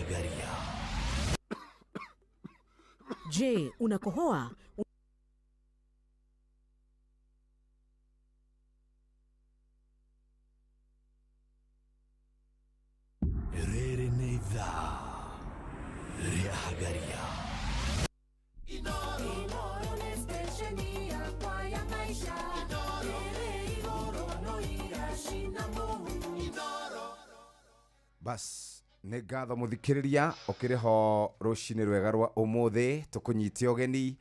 Reahagaria. Je, unakohoa? Rere neitha Reahagaria. Bas ngatho muthikiriria ukiriho rucini rwega rwa umuthi tukunyite ogeni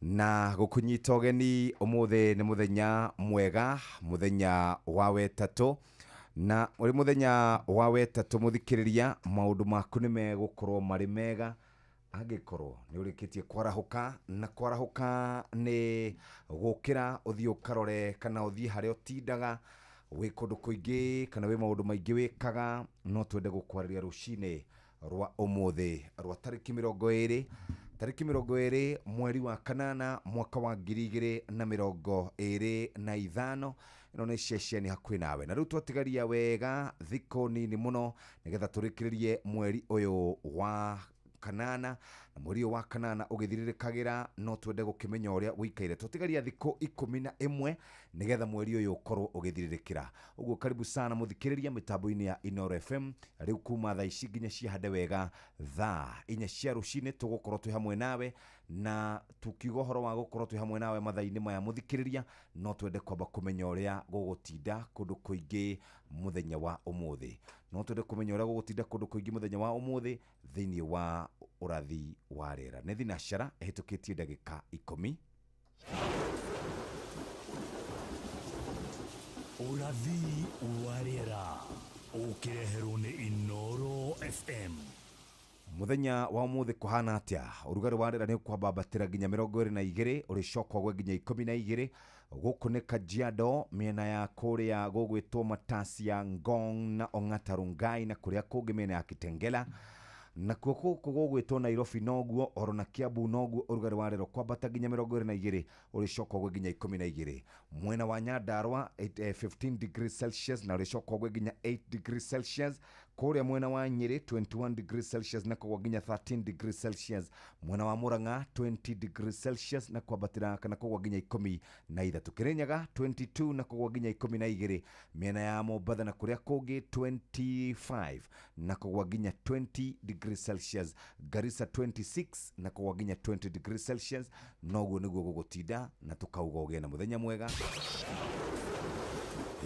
na gukunyita ogeni umuthi ni muthenya mwega, muthenya wa wetatu, na uri muthenya wa wetatu muthikiriria maundu maku ni megukorwo mari mega angikorwo ni urikitie kwarahuka, na kwarahuka ni gukira uthii ukarore kana uthii haria utindaga wi kundu kuingi kana wi maundu maingi wikaga. No twende gukwariria rucini rwa umuthi rwa tariki 20 mweri wa kanana mwaka wa 2025. ino ni ceceni hakuhi nawe, na riu twatigaria wega thiko nini muno nigetha turikiririe mweri uyu wa kanana, na mweri wa kanana ugithiririkagira. No twende gukimenya uria wikaire, twatigaria thiko 11 nigetha mweri uyu ukorwo ugithiririkira. Uguo karibu sana muthikiriria mitambo-ini ya Inooro FM riu kuma thaa ici nginya cihande wega thaa 4 cia rucini tugukorwo twi hamwe nawe, na tukiuga horo wa gukorwo twi hamwe nawe mathaa-ini maya muthikiriria. No twende kwamba kumenya uria gugutinda kundu kuingi muthenya wa umuthi. No twende kumenya uria gugutinda kundu kuingi muthenya wa umuthi thiini wa urathi wa rera. Ni thinacara ehitukitie ndagika 10. Urathi wa rera ukireherwo ni Inooro FM. Muthenya wa umuthi kuhana atia? Urugari wa rera ni kwambatira nginya 22, uricoka gwe nginya 12 guku ni Kajiado, miena ya kuria gugwitwo Matasia, Ngong na Ongata Rongai, na kuria kungi miena ya Kitengela, na kuo gugwitwo Nairobi noguo, oro na Kiambu noguo. Urugari wa rera kwambata nginya 22, uricoka gwe nginya 12. Mwena wa Nyandarua 15 degrees Celsius, na uricoka gwe nginya 8 degrees Celsius. Kuria mwena wa Nyeri 21 degrees Celsius na kwa nginya 13 degrees Celsius. Mwena wa Murang'a 20 degrees Celsius na kwambatira kana kwa nginya 13. Kirinyaga 22 na kwa nginya 12. Miena ya Mombatha na kuria kungi 25 na kwa nginya 20 degrees Celsius. Garissa 26 na kwa nginya 20 degrees Celsius. Noguo niguo gugutinda na tukauga ugie na muthenya mwega.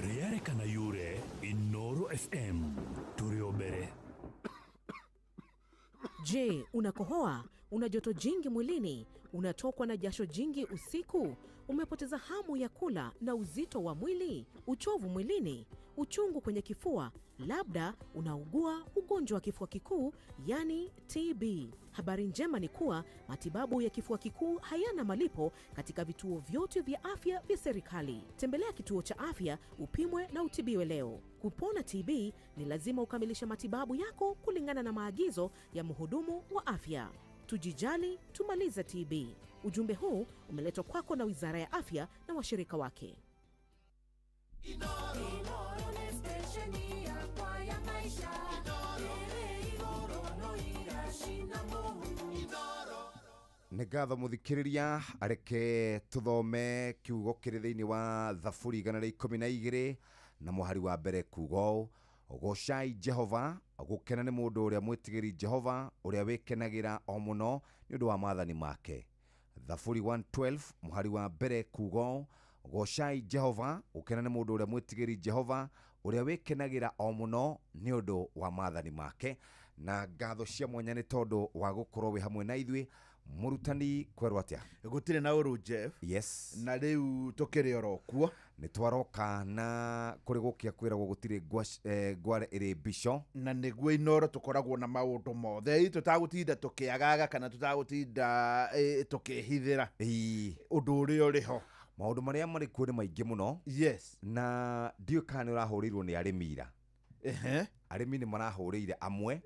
Rierekana yure Inooro FM turiobere. Je, unakohoa? Una joto jingi mwilini? Unatokwa na jasho jingi usiku? Umepoteza hamu ya kula na uzito wa mwili? Uchovu mwilini? Uchungu kwenye kifua? Labda unaugua ugonjwa wa kifua kikuu, yani TB. Habari njema ni kuwa matibabu ya kifua kikuu hayana malipo katika vituo vyote vya afya vya serikali. Tembelea kituo cha afya upimwe na utibiwe leo. Kupona TB ni lazima ukamilishe matibabu yako kulingana na maagizo ya mhudumu wa afya. Tujijali, tumalize TB. Ujumbe huu umeletwa kwako na Wizara ya Afya na washirika wake. Ngatho muthikiriria, areke tuthome kiugo kiri thiini wa Thaburi 112 na muhari wa mbere kugo gocai Jehova, gukena ni mundu uria mwitigiri Jehova, uria wikenagira o muno ni undu wa maathani make. Thaburi 112 muhari wa mbere kugo gocai Jehova, gukena ni mundu uria mwitigiri Jehova, uria wikenagira o muno ni undu wa maathani make. Na ngatho cia mwanya ni tondu wa gukorwo wi hamwe na ithwi. Murutani kwerwo atia? Gutire na uru Jeff. Yes. Na riu tukiri orokuo ni twaroka na kuri gukia kwiragwo gutire gware iri bisho, na niguo Inooro tukoragwo na maundu mothe tutagutinda tukiagaga kana tutagutinda tukihithira undu uria uriho. Maundu maria mari kuo ni maingi muno. Yes. Na ndio kana urahurirwo ni arimira. Arimi ni marahurire amwe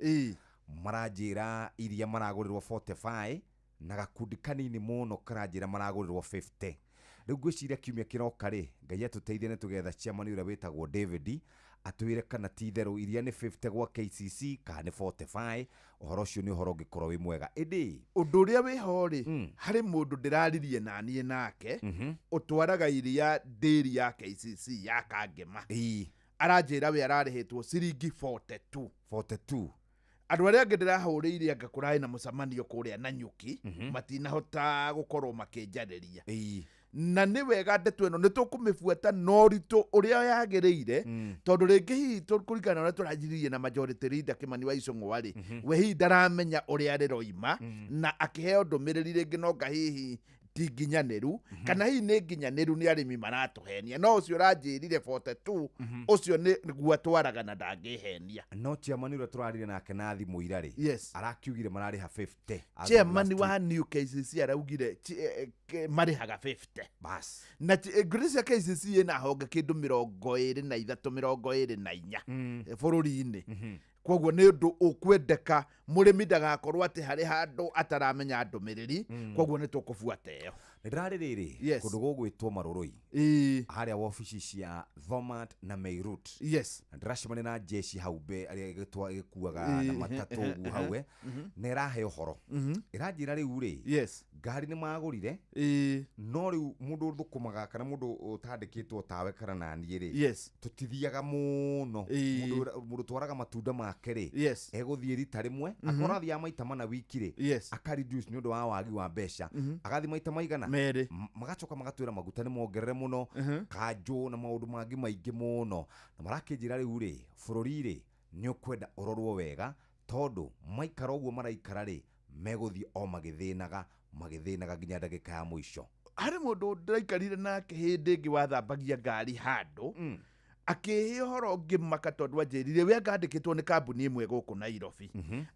maranjira iria maragurirwo 45 na gakundi kanini muno karanjira maragurirwo 50. Riu gwiciria kiumia kiroka ri Ngai atuteithie ni tugetha chairman uria witagwo David atwire kana ti therũ iria nĩ 50 gwa KCC kana nĩ 45 ũhoro ũcio nĩ ũhoro ũngĩkorwo wĩ mwega ĩndĩ ũndũ ũrĩa wĩho rĩ harĩ mũndũ ndĩraririe naniĩ nake ũtwaraga iria ndĩri ya KCC ya Kangema aranjĩra we ararĩhĩtwo ciringi 42 andũ arĩa angĩ ndĩrahũrĩire anga kũrarĩ na mũcemanio kũrĩa Nanyuki matinahota gũkorwo makĩnjarĩria na nĩ wega ndeto ĩno nĩ tũkũmĩbuata no ritũ ũrĩa yagĩrĩire tondũ rĩngĩ hihi kũringana na ũrĩa tũranjiririe na majority leader Kimani wa Icũng'wa rĩ we hihi ndaramenya ũrĩa rĩroima na akĩheo ndũmĩrĩri rĩngĩ no hihi ti nginyanĩru kana hihi nĩ nginyanĩru nĩ arĩmi maratũhenia no ũcio ũranjĩrire 42 ũcio nĩ guo twaraga na ndangĩhenia no chairman ũrĩa tũrarire nake na thimũ ira rĩ arakiugire mararĩha 50 chairman wa New KCC araugire marĩhaga 50 bas na Grace KCC ina honge kĩndũ 23-24 bũrũri-inĩ koguo nĩ ũndũ ũkwendeka mũrĩmi ndagakorwo atĩ harĩ handũ ataramenya ndũmĩrĩri koguo nĩ tũkũbuata ĩyo nĩndĩrarĩ rĩrĩ kũndũ gũgwĩtwo Marũrũi harĩa wobici cia Thomat na Meirut na ndĩracemania na jeshi hau arĩa gĩkuaga na matatũ ũguo hau nĩ ĩrahe ũhoro ĩranjĩra rĩu rĩ ngari nĩ magũrire no rĩu mũndũ thũkũmaga kana mũndũ ũtandĩkĩtwo tawe kana naniĩ rĩ tũtithiaga mũno mũndũ twaraga matunda make rĩ egũthiĩ rita rĩmwe akora thiaga maita mana wiki rĩ akareduce nĩ ũndũ wa wagi wa mbeca agathiĩ maita maigana magacoka magatwĩra maguta nĩ mongerere mũno kanjũ na maũndũ mangĩ maingĩ mũno na marakĩnjĩra rĩu rĩ bũrũri rĩ nĩ ũkwenda ũrorwo wega tondũ maikara ũguo maraikara rĩ megũthiĩ o magĩthĩnaga nginya ndagĩka ya mũico harĩ mũndũ ndĩraikarire nake hĩndĩ ĩngĩ wathambagia ngari handũ akĩhe ũhoro ngĩmaka tondũ anjĩrire we ngandĩkĩtwo nĩ kambuni ĩmwe gũkũ Nairobi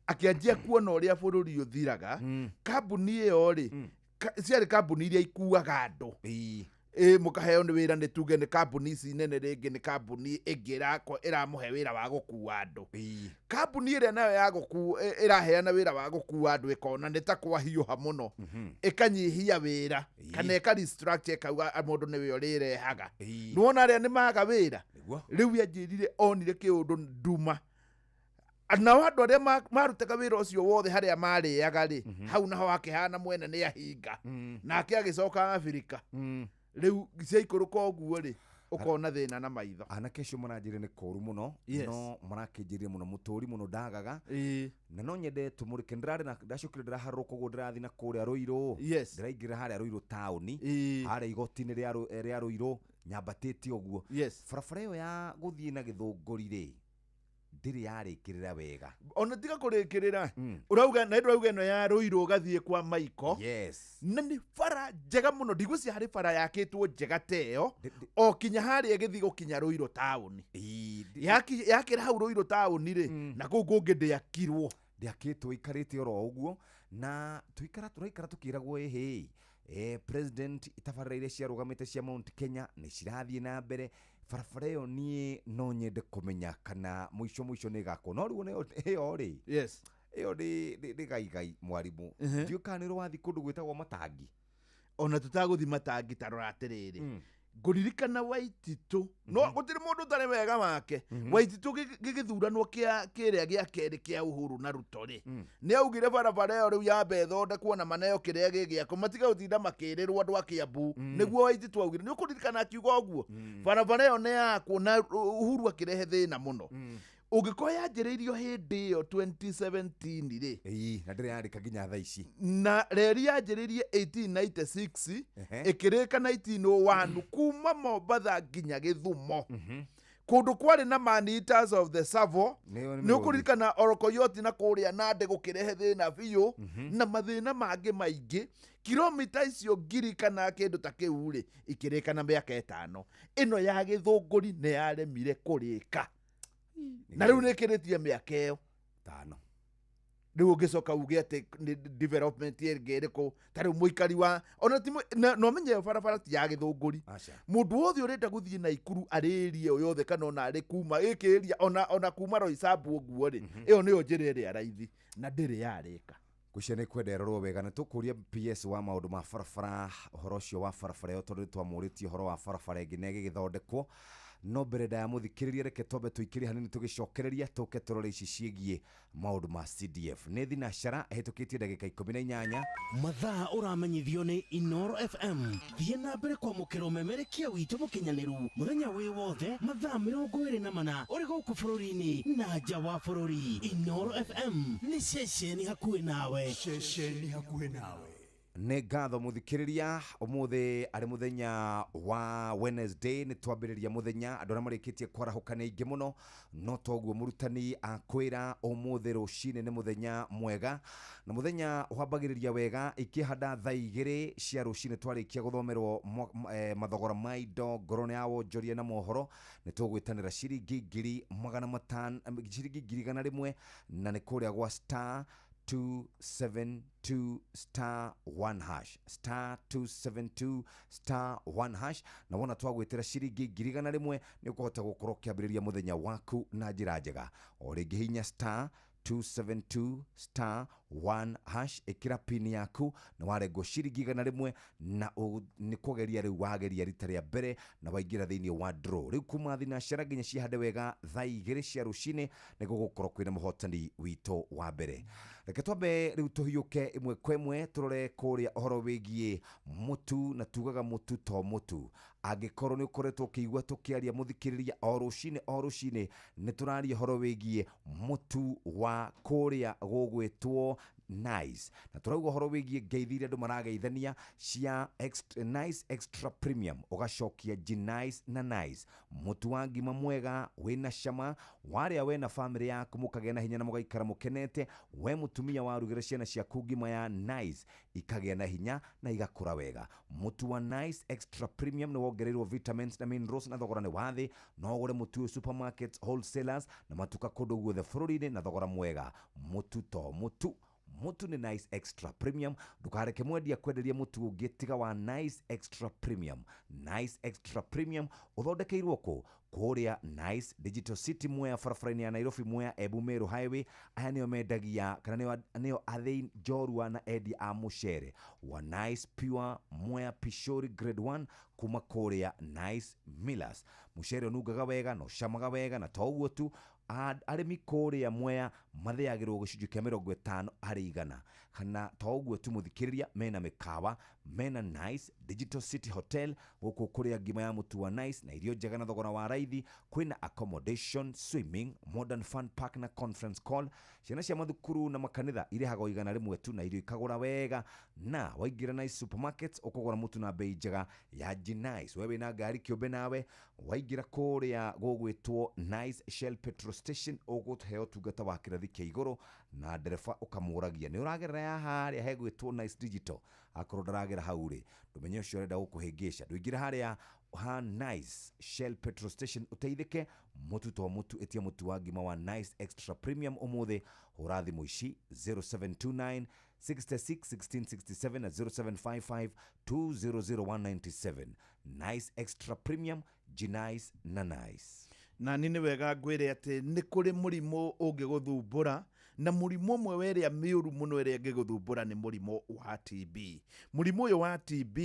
akĩanjia kuona ũrĩa bũrũri ũthiraga kambuni ĩyo rĩ ciarĩ kambuni iria ikuaga andũ mũkaheo nĩ wĩra nĩ tuge nĩ kambuni ici nene rĩngĩ nĩ kambuni ĩngĩ ĩramũhe wĩra wa gũkua andũ kambuni ĩrĩa nayo ya ĩraheana wĩra wa gũkua andũ ĩkona nĩ ta kwahiũha mũno ĩkanyihia wĩra kana ĩka-restructure ĩkauga mũndũ nĩwe ũrĩrehaga nĩwona arĩa nĩ maga wĩra rĩu yanjĩrire onire kĩũndũ nduma nao andũ arĩa marutaga wĩra ũcio wothe harĩa marĩaga rĩ hau naho akĩhana mwene nĩ ahinga nake agĩcoka Afrika rĩu ciaikũrũka ũguo rĩ ũkona thĩna na maitho anake acio maranjĩre nĩ kũũru mũno no marakĩnjĩrĩria mũno mũtũri mũno ndagaga na no nyende tũmũrĩke ndacokire ndĩraharũrũka ũguo ndĩrathiĩ na kũrĩa Rũirũ ndĩraingĩrĩra harĩa Rũirũ taũni harĩa igoti-inĩ rĩa Rũirũ nyambatĩte ũguo barabara ĩyo ya gũthiĩ na Gĩthũngũri rĩ ndĩrĩ yarĩkĩrĩra wega ona tiga kũrĩkĩrĩra ũrauga na ndĩrauga ĩno ya Rũirũ ũgathiĩ kwa Maiko na nĩ bara njega mũno ndigũcia harĩ bara yakĩtwo njega teyo o kinya harĩa ĩgĩthiĩ gũkinya Rũirũ taũni yakĩra hau Rũirũ taũni rĩ na kũu kũngĩ ndĩakĩtwo ikarĩte oro ũguo na tũraikara tũkĩragwo president itabarĩra iria ciarũgamĩte cia Mount Kenya nĩ cirathiĩ na mbere barabara ĩyo niĩ no nyende kũmenya kana mũico nĩ ĩgakorwo no rĩu ĩyo rĩ ĩyo nĩ gaigai mwarimũ ndiũĩ kana nĩ rwathiĩ kũndũ gwĩtagwo Matangi ona tũtagũthiĩ Matangi tarora atĩrĩrĩ ngũririkana Waititũ no gũtirĩ mũndũ ũtarĩ wega wake Waititũ gĩgĩthuranwo kĩrĩa gĩa kerĩ kĩa Uhuru na Ruto rĩ nĩ augire barabara ĩyo rĩu yambe ĩthondekwo na maneo kĩrĩa gĩgĩakwo matiga gũtinda makĩrĩrwo andũ a Kiambu nĩguo Waititũ augire nĩ ũkũririkana akiuga ũguo barabara ĩyo nĩ yakwo na Uhuru akĩrehe thĩna mũno ũngĩkorwo yanjĩrĩirio hĩndĩ ĩyo 2017 rĩ na ndĩrĩ yarĩka nginya thaa ici na reri yanjĩrĩirie 1896 ĩkĩrĩka 1901 kuma Mombatha nginya Gĩthumo kũndũ kwarĩ na man-eaters of the Savo nĩ ũkũririkana Orokoyoti na kũrĩa Nandĩ gũkĩrehe thĩna biũ na mathĩna mangĩ maingĩ kilomita icio ngiri kana kĩndũ ta kĩu rĩ ikĩrĩka na mĩaka 5 ĩno ya Gĩthũngũri nĩ yaremire kũrĩka na rĩu nĩ ĩkĩrĩtie mĩaka ĩyo 5 rĩu ũngĩcoka uge atĩ development ĩngĩ ĩrĩkũ ta rĩu mũikari wa ona no menye barabara ti ya Gĩthũngũri mũndũ wothe ũrenda gũthiĩ Naikuru arĩrie yothe kana ona arĩ kuma ĩkĩria ona kuma Roysambu ũguo rĩ ĩyo nĩyo njĩra ĩrĩa raithi na ndĩrĩ yarĩka Kucia nĩ kwendererwo wega na tũkũria PS wa maũndũ ma barabara ũhoro ũcio wa barabara ĩyo tondũ twamũrĩtie ũhoro wa barabara ĩngĩ na ĩgĩthondekwo no mbere da ya muthikiriria reke twambe tuikiri hanini tugicokereria tuke turore ici ciegie maundu ma CDF ni thinacara hitukitie ndagika 18 mathaa uramenyithio ni Inoro FM thie na mbere kwa mukiro memerekia witu mukinyaniru muthenya wi wothe mathaa 24 uri guku bururi-ini na nja wa bururi. Inoro FM ni ceceni hakuhi nawe, ceceni hakuhi nawe. nĩ ngatho muthikiriria umuthi ari muthenya wa Wednesday ni twambiriria muthenya andu aria marikitie kwarahuka ni ingi muno no toguo murutani akwira umuthi rucine ni muthenya mwega na muthenya wambagiriria wega ikihanda thaa 2 cia rucine twarikia guthomerwo mathogora ma indo ngoro ya wonjoria na mohoro ni tugwitanira ciringi 1,500 na ni kuria gwa star 272 star 1 hash star 272 star 1 hash na wona twagwitira ciringi 1,100 ni ukuhota gukorwo kiambiriria muthenya waku na njira njega o ringi hinya star 272 star 1 hash ikira pin yaku na warengo ciringi 100 na ni kugeria riu wageria rita ria mbere na waingira thiini wa draw riu kuma thinacara nginya cihande wega thaa 2 cia rucine ni gugukorwo kwina muhotani wito wa mbere. Reke twambe riu tuhiuke imwe kwa imwe turore kuria ohoro wigie mutu na tugaga mutu to mutu angikorwo ni ukoretwo kiigua tukiaria muthikiriria o rucine ni turaria ohoro wigie mutu wa kuria gugwitwo Nice na turauga ohoro wigie ngeithire andu marageithania cia Nice Extra Premium ugacokia Nice na Nice mutu wa ngima mwega wina cama waria we na family yaku mukagea na hinya na mugaikara mukenete we mutumia warugira ciana ciaku ngima ya Nice ikagea na hinya na igakura wega. Mutu wa Nice Extra Premium ni wongererwo vitamins na minerals na thogora ni wathi no ugure mutu supermarkets wholesalers na matuka kundu guothe bururi-ini na thogora mwega. Mutu to mutu ni Nice Extra Premium ndukareke mwendia kwenderia mutu ungi tiga wa Nice Extra Premium. Nice Extra Premium uthondekeirwo kuria Nice Digital City Mwea farafaraini ya Nairobi Mwea Ebu Meru Highway. Aya nio mendagia kana nio athei Njorua na Eddie a Mushere wa Nice Pure Mwea Pishori Grade 1 kuma kuria Nice Millers. Mushere nugaga wega no shamaga wega na toguo tu arimi kuria Mwea matheagirwo gicunjĩ kia 50 harĩ 100 kana toguo tu muthikiriria mena mikawa mena Nice Digital City Hotel guku kuria ngima ya mutu wa Nice na irio njega na thogora wa raithi kwina accommodation swimming modern fun park na conference call ciana cia mathukuru na makanitha irehago 100 tu na irio ikagura wega na waingira Nice supermarkets ukugura mutu na bei njega ya Nice. Wewe na ngari kiumbe nawe waingira kuria gugwitwo Nice Shell petrol station ugutheo tungata wa kirathi kia iguru na ndereba ukamuragia ni uragerera ya haria hegwitwo Nice Digital akorwo ndaragera hauri ndumenye ucio renda gukuhingisha nduingira haria ha Nice Shell petrol station uteithike mutu to mutu etia mutu wa ngima wa Nice Extra Premium umuthi hurathi muici 0729 66 1667 na 0755 200197. Nice Extra Premium Nice na Nice. Na nini wega ngwire ati ni kuri murimo ungiguthumbura na murimo mwe weria miuru muno weria ngiguthumbura ni murimo wa TB. Murimo uyu wa TB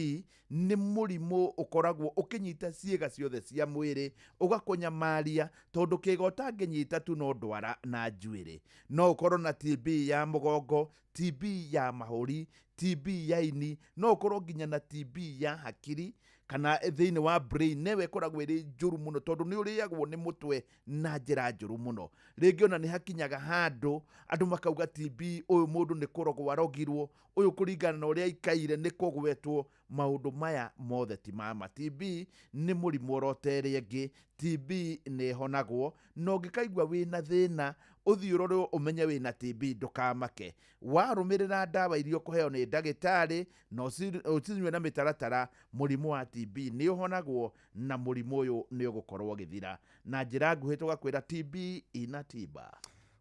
ni murimo ukoragwo ukinyita ciega ciothe cia mwiri ugakunyamaria tondu kigota nginyita tu no ndwara na njuiri no ukorwo na TB ya mugongo, TB ya mahuri, TB ya ini, no ukorwo nginya na TB ya hakiri kana thiini wa brain newe koragwo iri njuru muno tondu ni uriagwo ni mutwe na njira njuru muno. Ringi ona ni hakinyaga handu andu makauga TB uyu mundu ni kurogwo arogirwo uyu kuringana na uria ikaire ni kugwetwo maundu maya mothe ti mama. TB ni murimu orotere ngi, TB ni honagwo no ngikaigwa wina thina uthiuroro umenye wina TB ndukamake warumirira ndawa irio kuheo ni ndagitari no ucinywe na mitaratara murimu wa TB ni uhonagwo na murimu uyu ni ugukorwo githira na njira nguhi tugakwira TB ina tiba.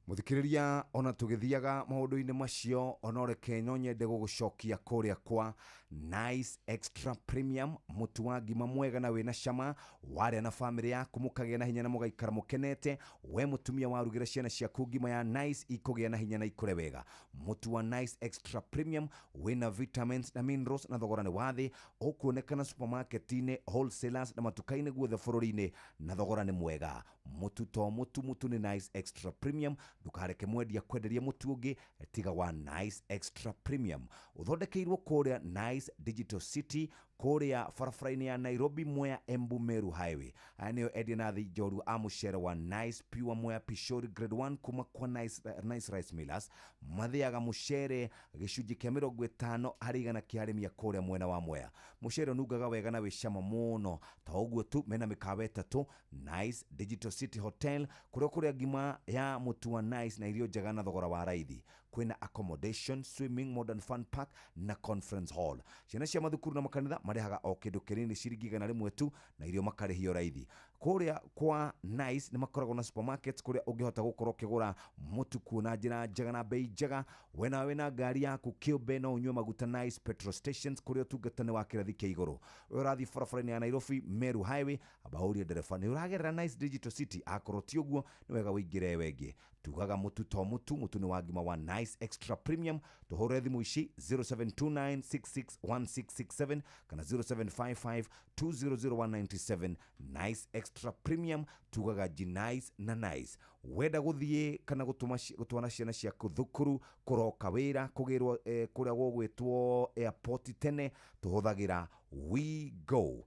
muthikiriria ona tugithiaga maundu-ini macio onoreke no nyende gugucokia kuria kwa Nice Extra Premium, mutu wa ngima mwega na wina cama, waria na family yaku mukagia na hinya na mugaikara mukenete. We mutumia warugira ciana ciaku ngima ya Nice ikugia na hinya na ikure wega. Mutu wa Nice Extra Premium wina vitamins na minerals na thogora ni wathi, ukuonekana supermarket-ini, wholesalers na matuka-ini guothe bururi-ini na thogora ni mwega. Mutu to mutu ni Nice Extra Premium, ndukareke mwendia kwenderia mutu ungi, tiga wa Nice Extra Premium. Uthondekeirwo kuria Nice Digital City, kuria barabara-ini ya Nairobi Mwea Embu Meru Highway. Aya niyo endia na Joru a mucere wa Nice Pure Mwea Pishori Grade 1 kuma kwa Nice Rice Millers. Mathiaga mucere gicunji kia 50 hari igana kia arimi kuria mwena wa Mwea. Mucere nungaga wega na wicama muno, ta uguo tu mena mikawa itatu. Nice Digital City Hotel kuria ngima ya mutu wa Nice na irio njega na thogora wa raithi. Kwina accommodation, swimming, modern fun park na conference hall. Ciana cia mathukuru na makanitha marihaga o kindu kinini ciringi 100 tu na irio makarihio raithi. Kuria kwa Nice ni makoragwo na supermarkets kuria ungihota gukorwo kigura mutu kuona njira njega na bei njega. Wena ngari yaku kiumbe no unywe maguta Nice petrol stations kuria utungatani wa kirathi kia iguru. Urathi barabara-ini ya Nairobi Meru Highway, abauria ndereba ni uragerera Nice Digital City, akorwo ti uguo ni wega wingire wengi. Tugaga mutu to mutu ni wa ngima wa Nice Extra Premium. Tuhore thimu ici 0729661667 kana 0755200197. Nice Extra Premium, tugaga Nice na Nice. Wenda guthie kana gutwana ciana ciaku thukuru, kuroka wira, kugirwo kuria gwitwo airport tene, tuhuthagira We Go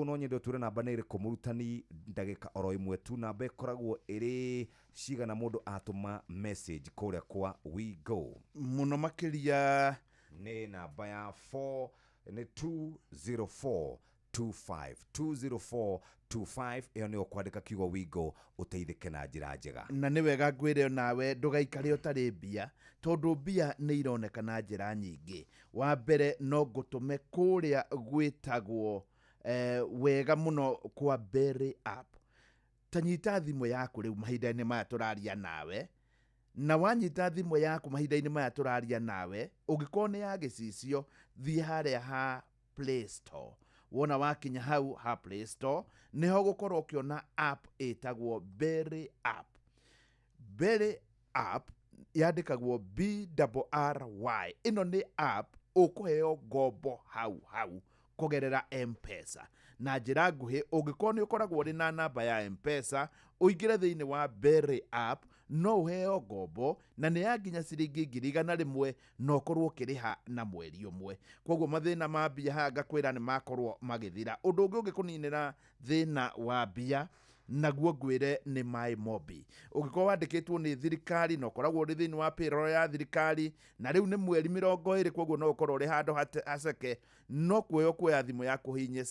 no nyende ture namba nere kumurutani ndagika oro imwe tu, namba ikoragwo iri cigana mundu atuma message kuria kwa We Go. Muno makiria ni namba ya 4 ni 20425 iyo ni ukwandika kiugo We Go uteithike na njira njega. Na ni wega ngwire nawe ndugaikare utari mbia, tondu mbia ni ironeka na njira nyingi. Wa mbere no gutume kuria gwitagwo wega muno kwa Berry App. Tanyita thimu yaku riu mahinda-ini maya turaria nawe, na wanyita thimu yaku mahinda-ini maya turaria nawe, ungikorwo ni ya gicicio, thie haria ha Play Store. Wona wakinya hau ha Play Store, niho gukorwo ukiona app itagwo Berry App. Berry App yandikagwo BRRY. Ino ni app ukuheo ngombo hau kugerera M-Pesa. Na njira nguhi, ungikorwo ni ukoragwo ri na namba ya M-Pesa, uingire thiini wa Berry App, no uheo ngombo na ni ya nginya ciringi 100 no korwo kiriha na mweri umwe. Koguo mathina ma mbia hanga kwira ni makorwo magithira. Undu ungi ungikuninira thina wa mbia naguo ngwire ni MyMobi. Ungikorwo wandikitwo ni thirikari no koragwo ri thiini wa payroll ya thirikari, na riu ni mweri 20, koguo no ukorwo ri handu haceke, no kuoya thimu yaku hinye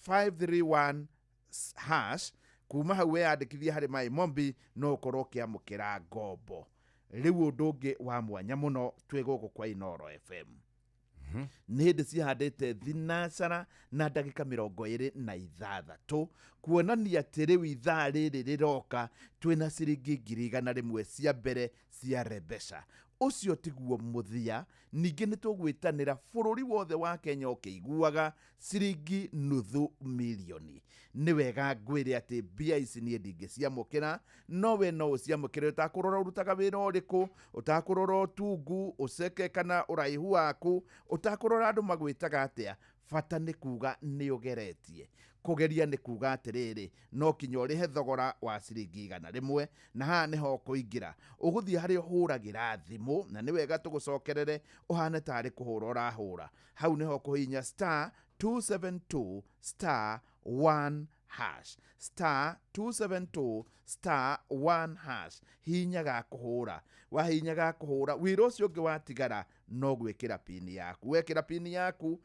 *531# kuma hau weyandikithia hari MyMobi, no ukorwo kiamukira ngombo. Riu undu ungi wa mwanya muno twi guku kwa Inoro FM. Ni hindi cihandite thinacara na ndagika 26 kuonania ati riu ithaa riri riroka twina ciringi 100 cia mbere cia rebesha. Ucio tiguo muthia, ningi ni tugwitanira bururi wothe wa Kenya ukiguaga ciringi 500,000. Ni wega ngwire ati mbia ici ni ndingi ciamukira, no we no uciamukire utakurora urutaga wira uriku, utakurora utungu uceke kana uraihu waku, utakurora andu magwitaga atia. Fata ni kuga ni ugeretie. Kugeria ni kuga atiriri, no kinya urihe thogora wa ciringi 100, na haha niho kuingira. Uguthie hari uhuragira thimu, na ni wega tugucokerere uhane tari kuhura urahura. Hau niho kuhinya *272*1#. *272*1#. Hinya ga kuhura. Wahinya ga kuhura, wira ucio ungi watigara no gwikira pini yaku. Wekira pini yaku,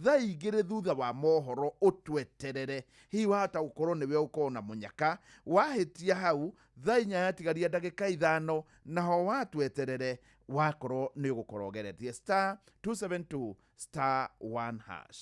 thaigire thutha wa mohoro utweterere. Hi wahota gukorwo niwe ukorwo na munyaka. Wahitia hau, thainya yatigaria ndagika 5, naho watweterere wakorwo ni ugukorwo geretie *272*1#.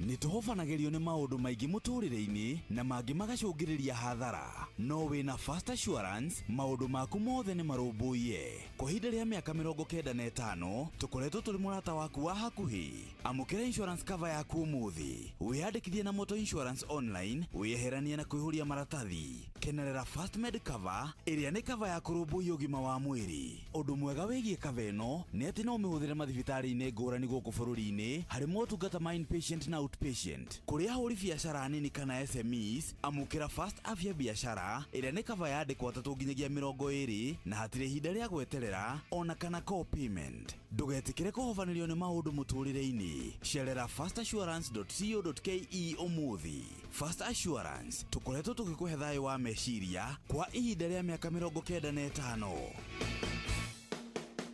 nituhofanagirio ni maundu maingi muturire-ini na mangi magacungiriria hathara. No wina First Assurance, maundu maku mothe ni marumbuie. Kwa ihinda ria miaka 95 tukoretwo turi murata waku wa hakuhi. Amukira insurance cover yaku umuthi. Wiyandikithie na Motor Insurance Online, wiyeheranie na kwihuria maratathi. Kenerera First Med Cover, iria ni cover ya kurumbuia ugima wa mwiri. Undu mwega wigie cover ino ni ati no mihuthire mathibitari-ini ngurani guku bururi-ini hari motungata ma inpatient na outpatient. Kuri ahuri biacara nini kana SMEs, amukira First Afya Biashara, iria ni cover yandikwo 3 nginyagia 20 na hatire ihinda ria gweterera ona kana co-payment. Ndugetikire kuhofanirio ni maundu muturire-ini. Cerera firstassurance.co.ke umuthi. First Assurance, tukoretwo tukikuhe thayo wa meciria kwa ihinda ria miaka 95.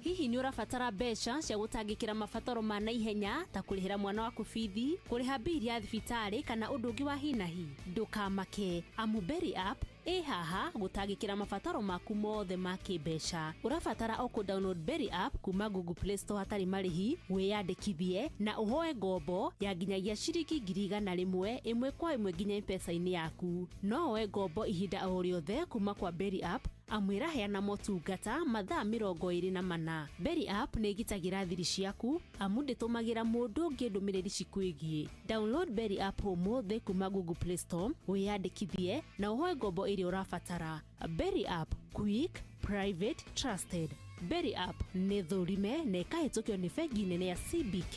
Hihi ni urabatara mbeca cia gutangikira mabataro ma naihenya ta kurihira mwana waku bithi, kuriha bili ya thibitari kana undu ungi wa hinahi? Ndukamake, amu Berry App haha gutangikira mabataro maku mothe ma kimbeca. Urabatara o ku-download Berry App kuma Google Play Store hatari marihi, wiyandikithie na uhoe ngombo ya nginyagia ciringi 100 imwe kwa imwe nginya M-Pesa-ini yaku. No oe ngombo ihinda o riothe kuma kwa Berry App, amwira heana motungata mathaa 24. Berry App ni igitagira thiri ciaku, amu nditumagira mundu ungi ndumiriri cikwigie. Download Berry App umuthi kuma Google Play Store, wiyandikithie na uhoe ngombo iria urabatara. Berry App, quick, private, trusted. Berry App ni thurime na ikahitukio ni bengi nene ya CBK.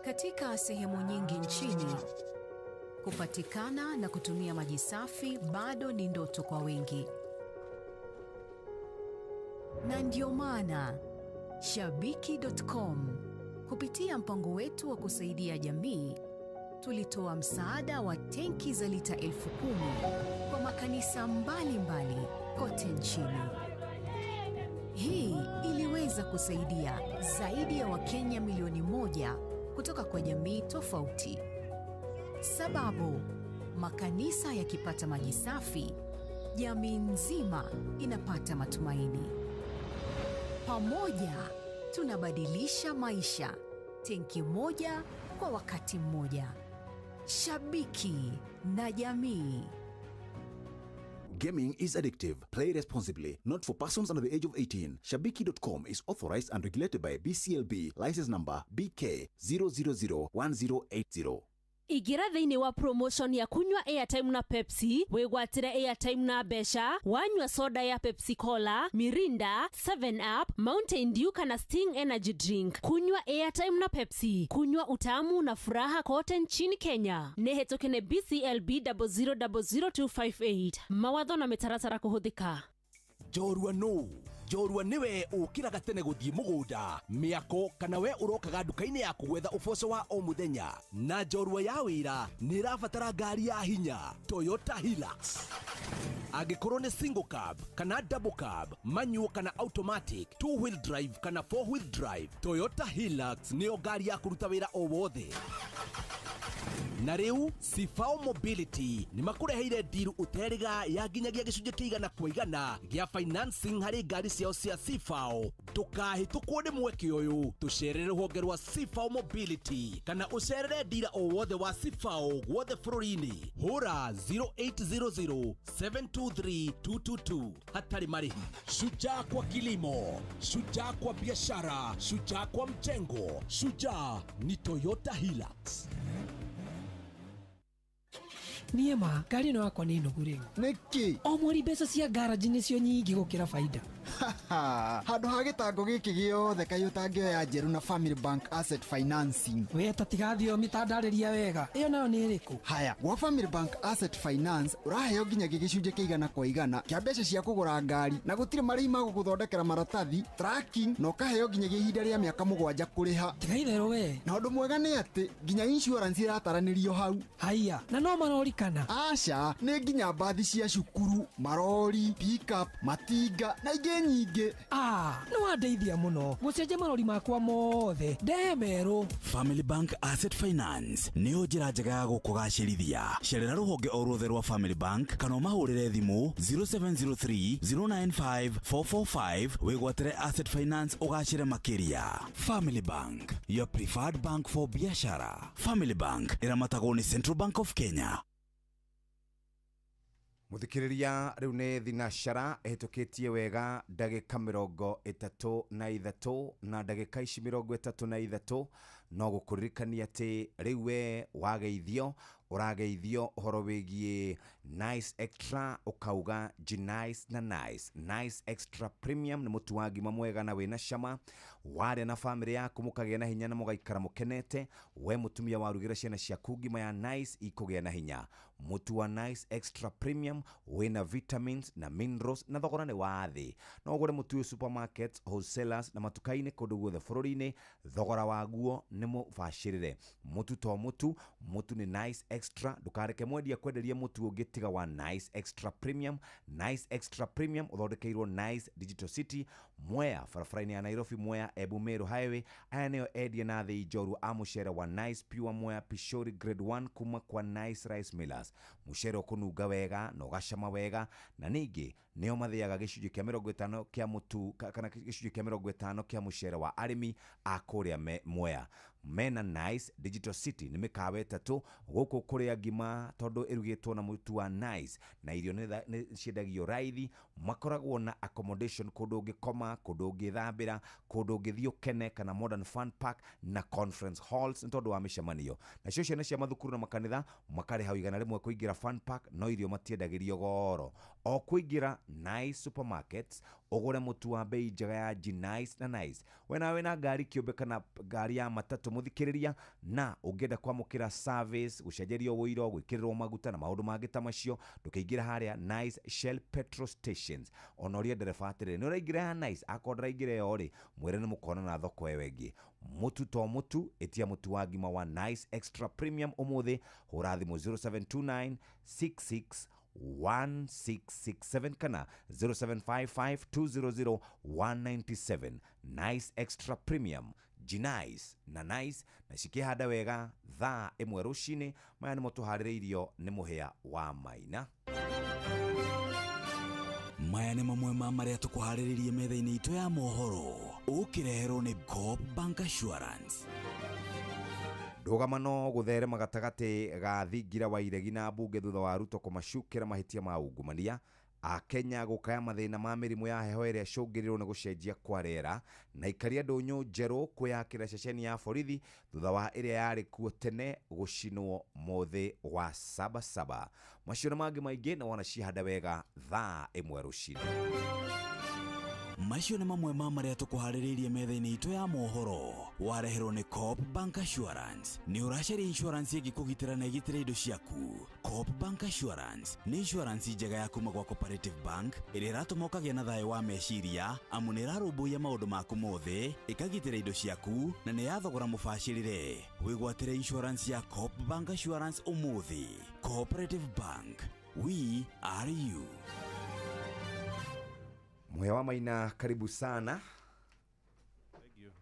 Katika sehemu nyingi nchini, kupatikana na kutumia maji safi bado ni ndoto kwa wengi. Na ndio maana Shabiki.com kupitia mpango wetu wa kusaidia jamii tulitoa msaada wa tenki za lita 10,000 kwa makanisa mbalimbali kote nchini. Hii iliweza kusaidia zaidi ya Wakenya milioni 1 kutoka kwa jamii tofauti. Sababu makanisa yakipata maji safi, jamii nzima inapata matumaini. Pamoja tunabadilisha maisha, tenki moja kwa wakati mmoja. Shabiki na jamii. Gaming is addictive. Play responsibly. Not for persons under the age of 18. Shabiki.com is authorized and regulated by BCLB. License number BK 0001080. Igira thiini wa promotion ya kunywa airtime na Pepsi, wigwatire airtime na besha, wanywa soda ya Pepsi Cola, Mirinda, 7up, Mountain Dew kana Sting Energy Drink. Kunywa airtime na Pepsi, kunywa utamu na furaha kote nchini Kenya. Nehetokene BCLB 0000258. Mawatho na mitaratara kuhuthika. Jorua niwe ukiraga tene guthie mugunda miako kana we urokaga nduka-ini yaku gwetha uboco wa o muthenya na jorua ya wira ni rabatara ngari ya hinya Toyota Hilux. Angikorwo ni single cab kana double cab, manual kana automatic, 2-wheel drive kana 4-wheel drive, Toyota Hilux ni ngari ya kuruta wira o wothe. Na riu Sifao Mobility ni makureheire deal uteriga ya nginyagia gicunje kiigana kwa igana gia financing hari ngari ciao cia Sifao. Tukahitukwo ni mweke uyu tucerere ruhonge rwa Sifao Mobility kana ucerere dealer o wothe wa Sifao gwothe bururi-ini. Hura 0800 723 222 hatari marihi. Shujaa kwa kilimo, shujaa kwa biashara, shujaa kwa mjengo, shujaa ni Toyota Hilux. Niema, ngari no yakwa nĩ nogu rĩu. Nĩkĩ? O mweri mbeca cia garaji nĩcio nyingĩ gũkĩra baida. Handũ ha gĩtango gĩkĩ gĩothe kaĩ ũtangĩoya njerũ na Family Bank Asset Financing. We tatigathio mitandarĩria wega. Ĩyo nayo nĩ ĩrĩkũ? Haya, gwa Family Bank Asset Finance ũraheo nginyagia gĩcunjĩ kĩigana kwa igana kĩa mbeca cia kũgũra ngari na gũtirĩ marĩhi ma gũgũthondekera maratathi, tracking na ũkaheo nginyagia ihinda rĩa mĩaka 7 kũrĩha. Tiga itherũ we. Na ũndũ mwega nĩ atĩ nginya insurance irataranĩrio hau. Haya, na no marorikana. Aca, nĩ nginya mbathi cia cukuru, marori, pick up, matinga na ingĩ nyingĩ. Nĩ wandeithia mũno gũcenjia marori makwa mothe ndemerũ. Family Bank Asset Finance nĩyo njĩra njega ya gũkũgacĩrithia. Cerera rũhonge o ruothe rwa Family Bank kana ũmahũrĩre thimũ 0703 095 445 wĩgwatĩre Asset Finance ũgacĩre makĩria. Family Bank, your preferred bank for biashara. Family Bank ĩramatagwo nĩ Central Bank of Kenya. Muthikiriria riu ni thinashara ehitukitie wega ndagika 33 na ndagika ici 33 no gukuririkania ati riu we wageithio urageithio uhoro wigie Nice Extra ukauga G-Nice na Nice Extra Premium ni mutu wa ngima mwega na wina cama ware na family yaku mukagia na hinya na mugaikara mukenete we mutumia warugira ciana ciaku ngima ya Nice ikugia na hinya mutu wa Nice Extra Premium wina vitamins na minerals na thogora ni wathi no ugure mutu supermarkets wholesalers na matukaini kundu guothe bururi-ini thogora waguo ni mubashirire mutu to mutu ni Nice Extra ndukareke mwendia kwenderia mutu ungitiga wa Nice Extra Premium. Nice Extra Premium uthondekeirwo Nice Digital City Mwea farafaraini ya Nairobi Mwea Ebu Meru Highway. Aya nio endia na thei njoru a mucere wa Nice Pure Mwea Pishori Grade 1 kuma kwa Nice Rice Millers. Mucere ukununga wega no gacama wega na ningi nio mathiaga gicunji kia 50 kia mutu kana gicunji kia 50 kia mucere wa arimi a kuria Mwea. Mena Nice Digital City ni mikawa etatu guku kuria ngima tondu irugitwo na mutu wa Nice na irio ni ciendagio raithi makoragwo na accommodation kundu ngikoma kundu ngithambira kundu ngithio kene kana modern fun park na conference halls ntondu wa mishemanio na cio ciana cia mathukuru na makanitha makari hau igana rimwe kuingira fun park no irio matiendagirio goro o kuingira Nice supermarkets ugure mutu wa bei njega ya G-Nice na Nice wena ngari kiumbe kana ngari ya matatu muthikiriria na ungenda kwamukira service gucenjerio wiro gwikirirwo maguta na maundu mangi ta macio ndukiingira haria Nice Shell petrol stations onoria ndereba atire ni uraingira Nice akondra ingire yori mwire ni mukona na thoko wengi mutu to mutu etia mutu wa ngima wa Nice Extra Premium umuthi hura thimu 0729 66 1667 kana 0755200197. Nice Extra Premium G-Nice na Nice na cikihanda wega thaa imwe rucini maya ni mutuhaririirio ni muhia wa Maina. Maya ni mamwe ma maria tukuhariririe metha-ini itu ya mohoro ukireherwo ni Coop Bank Assurance. Ndugamano gutherema gatagati ga thingira wa iregi na bunge thutha wa Ruto kumacukira mahitia ma ungumania a Kenya gukaya mathina ma mirimu ya heho iria cungiriro ni gucenjia kwa rĩera na ikaria ndunyu njeru kuyakira ceceni ya borithi thutha wa iria yari kuo tene gucinwo muthi wa Sabasaba. Macio na mangi maingi na wanacihanda wega thaa imwe rucini. Macio ni mamwe ma maria tukuhariririe metha-ini itu ya mohoro wareherwo ni Coop Bank Assurance. Ni uracaria insurance igikugitira na igitira indo ciaku. Coop Bank Assurance ni insurance njega ya kuma gwa Cooperative Bank iria iratumokagia na thayo wa meciria amu ni irarumbuia maundu maku mothe ikagitira indo ciaku na ni yathogora mubacirire. Wigwatire insurance ya Coop Bank Assurance umuthi. Cooperative Bank, we are you. Muhia wa Maina, karibu sana.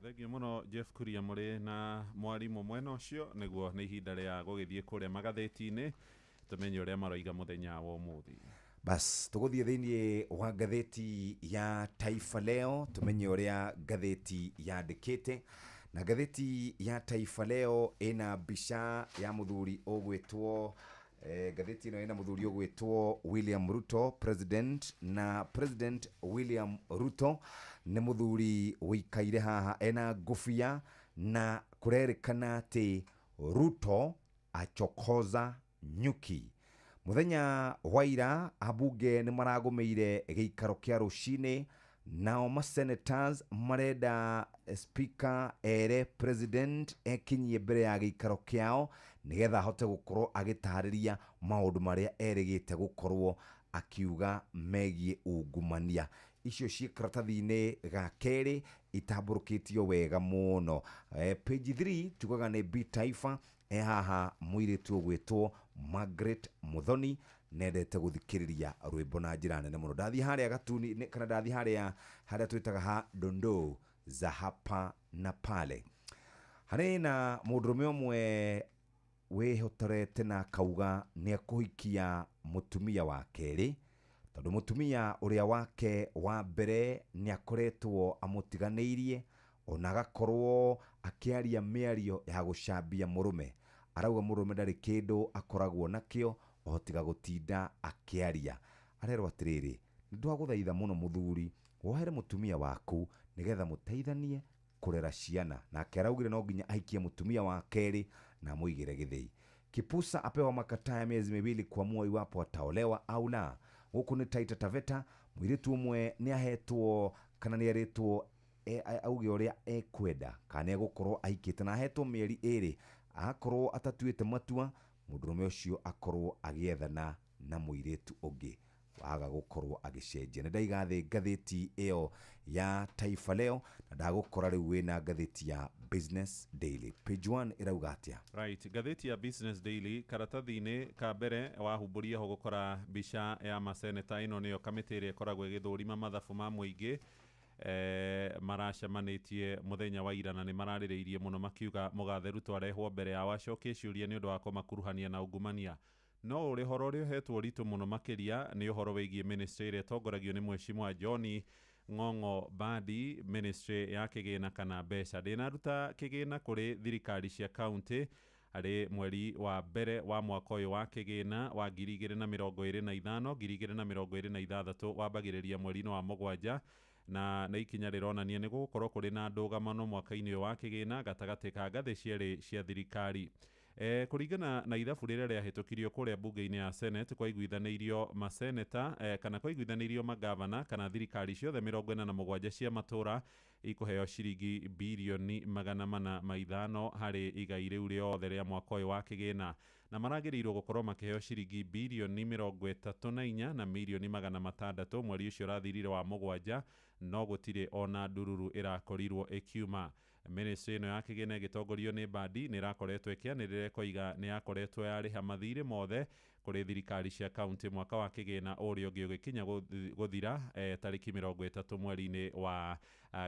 Thank you muno Jeff Kuria muri na mwarimu mwena ucio niguo ni ihinda ria gugithie kuria magatheti-ini tumenye uria maroiga muthenya wa umuthi. Bas tuguthie thiini wa gatheti ya Taifa Leo tumenye uria gatheti yandikite na gatheti ya Taifa Leo ina bisha ya muthuri ogwetwo gatheti ino ina muthuri ogwetwo William Ruto president na President William Ruto ni muthuri wikaire haha ena ngufia na kurerikana ati Ruto achokoza nyuki. Muthenya waira abunge ni maragomeire giikaro kia rucini nao ma senators marenda speaker ere president ekinyie mbere ya giikaro kiao nigetha hote gukorwo agitariria maundu maria erigite gukorwo akiuga megie ungumania. Icio cie karatathi-ini ga keri itamburukitio wega muno. Page 3 tugaga ni B Taifa haha mwiritu ogwetwo Margaret Muthoni nendete guthikiriria rwimbo na njira nene muno. Ndathi haria gatuni kana ndathi haria twitaga ha dondo za hapa na pale. Hari na mundurume umwe wihotorete na kauga ni akuhikia mutumia wa keri, tondu mutumia uria wake wa mbere ni akoretwo amutiganeirie ona agakorwo akiaria miario ya gucambia murume. Arauga murume ndari kindu akoragwo nakio ohotiga gutinda akiaria. Arerwo atiriri, ndwaguthaitha muno muthuri wohere mutumia waku nigetha muteithanie kurera ciana. Na akeraugire no nginya ahikie mutumia wa keri na muigire githei. Kipusa apewa makataa ya miezi 2 kuamua iwapo ataolewa au la. Huku ni Taita Taveta, mwiritu umwe ni ahetwo kana ni aretwo auge uria ekwenda kana egukorwo ahikite na ahetwo mieri 2 akorwo atatuite matua mundurume ucio akorwo agiethana na mwiritu ungi waga gukorwo agicenjia. Ni ndaigathe ngatheti iyo ya Taifa Leo na ndagukora riu wina ngatheti ya Business Daily. Page 1 irauga atia? Right, ngatheti ya Business Daily karatathi-ini ka mbere wahumburia ho gukora mbica ya maseneta ino niyo kamiti iria ikoragwo igithurima mathabu ma muingi maracemanitie muthenya wa ira na ni maraririirie muno makiuga mugathe Ruto arehwo mbere ya wacokie ciuria ni undu wa kumakuruhania na ungumania. No uri horo ri hetwo ritu muno makiria ni uhoro wigie ministry iria tongoragio ni Mheshimiwa John Ng'ong'o Badi, ministry ya kigina kana mbeca. Ndinaruta kigina kuri thirikari cia county ari mweri wa mbere wa mwaka uyu wa kigina wa 2025 2026 wambagiriria mweri-ini wa mugwanja na ikinya rironania ni gukorwo kuri na ndugamano mwaka-ini wa kigina gatagati ka ngathi cieri cia thirikari. Kuringana na ithabu riria riahitukirio kuria bunge-ini ya Senate kwa iguithaneirio maseneta kana kwa iguithaneirio magavana kana thirikari ciothe 47 cia matura ikuheo ciringi bilioni 405 hari igai riu riothe ria mwaka uyu wa kigina, na maragirirwo gukorwo makiheo ciringi bilioni 34 na milioni 600 mweri ucio rathirire wa mugwanja, no gutire ona ndururu irakorirwo ikiuma. Ministry ino ya kigina gitongorio ni Badi ni rakoretwo ikianirire koiga ni yakoretwo yariha mathiri mothe kuri thirikari cia county mwaka wa kigina urio ungi ugikinya guthira tariki 30 mweri-ini wa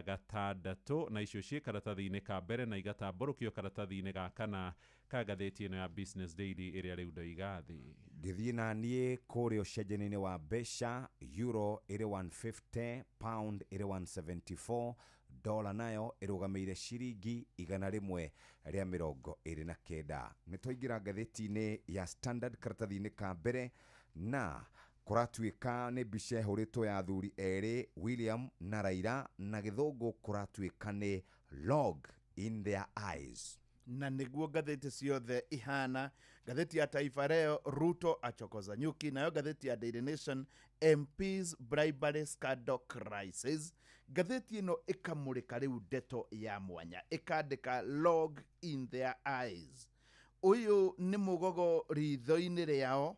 gatandatu, na icio cie karatathi-ini ka mbere na igatamburukio karatathi-ini ga kana ka ngatheti ino ya Business Daily iria riu ndoigathi. Ngithii na nie kuria ucenjania-ini wa mbeca, euro iri 150, pound iri 174, dola nayo irugameire ciringi 129. Nitwaingira ngatheti-ini ya Standard karatathi-ini ka mbere na kuratuika ni mbica ihuritwo ya athuri eri William na Raila, na githungu kuratuika ni log in their eyes. Na niguo ngatheti ciothe ihana. Ngatheti ya Taifa Leo, Ruto achokoza nyuki. Nayo ngatheti ya Daily Nation, MPs bribery scandal crisis. Ngatheti ino ikamurika riu ndeto ya mwanya, ikandika log in their eyes. Uyu ni mugogo ritho-ini riao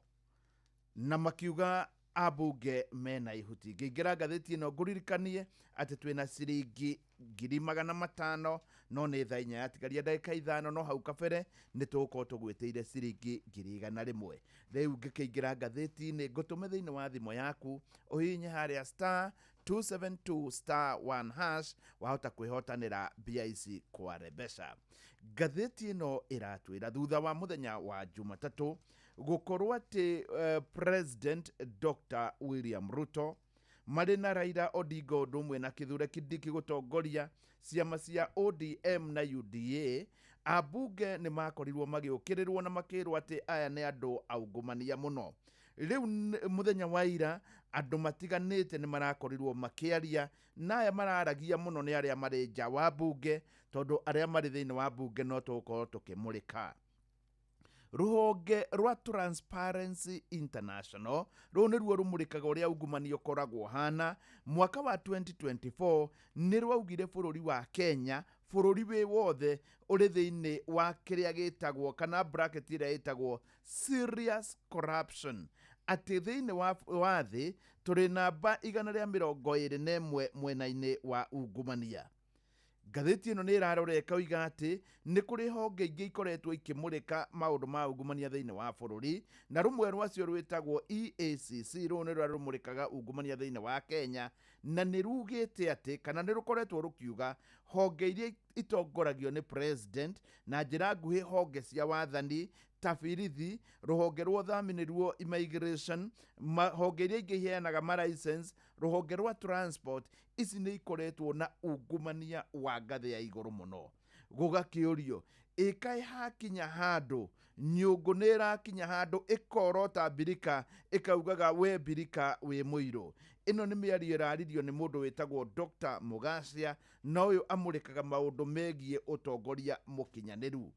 na makiuga abunge mena ihuti. Ngira ngatheti ino nguririkanie ati twina ciringi 500,000 no ni thainya yatigaria ndagika 5 no hau kabere ni tugukorwo tugwitiire ciringi 100,000. Riu ngikingira ngatheti-ini ngutume thiini wa thimo yaku uhinye haria *272*1# wahota kwihotanira mbia ici kwa rebesha. Ngatheti ino iratwira thutha wa muthenya wa Jumatatu gukorwo ati President Dr. William Ruto marina Raila Odinga ndumwe na Kithure Kindiki gutongoria ciama cia ODM na UDA, abunge ni makorirwo magiukirirwo na makirwo ati aya ni andu aungumania muno. Riu muthenya wa ira andu matiganite ni marakorirwo makiaria, na aya mararagia muno ni aria mari nja wa bunge, tondu aria mari thiini wa bunge no tukorwo tukimurika. Ruhonge rwa Transparency International ruo rumurikaga uria ungumania ukoragwo hana. Mwaka wa 2024 ni rwaugire bururi wa Kenya, bururi wi wothe uri thiini wa kiria gitagwo kana bracket iria itagwo serious corruption, ati thiini wa thi turi namba 121 mwena-ini wa ungumania. ngathĩti ĩno nĩ ĩraroreka oiga atĩ nĩ kũrĩ honge ingĩ ikoretwo ikĩmũrĩka maũndũ ma ungumania thĩinĩ wa bũrũri, na rũmwe rwacio rwĩtagwo EACC, rũu nĩ rũrĩa rũmũrĩkaga ungumania thĩinĩ wa Kenya, na nĩ rugĩte atĩ kana nĩ rũkoretwo rũkiuga honge iria itongoragio nĩ president na njĩra nguhĩ honge cia wathani ta birithi, rũhonge rwa ũthamini rwa immigration, honge iria ingĩ iheanaga ma-license, rũhonge rwa transport, ici nĩ ikoretwo na ungumania wa ngathĩ ya igũrũ mũno. Gũgakĩũrio, ĩkaĩ hakinya handũ nyũngũ nĩ ĩrakinya handũ ĩkorota Birika ĩkaugaga we Birika wĩ mũirũ. Ĩno nĩ mĩario ĩraririo nĩ mũndũ wĩtagwo Dr. Mugacia, na ũyũ amũrĩkaga maũndũ megiĩ ũtongoria mũkinyanĩru.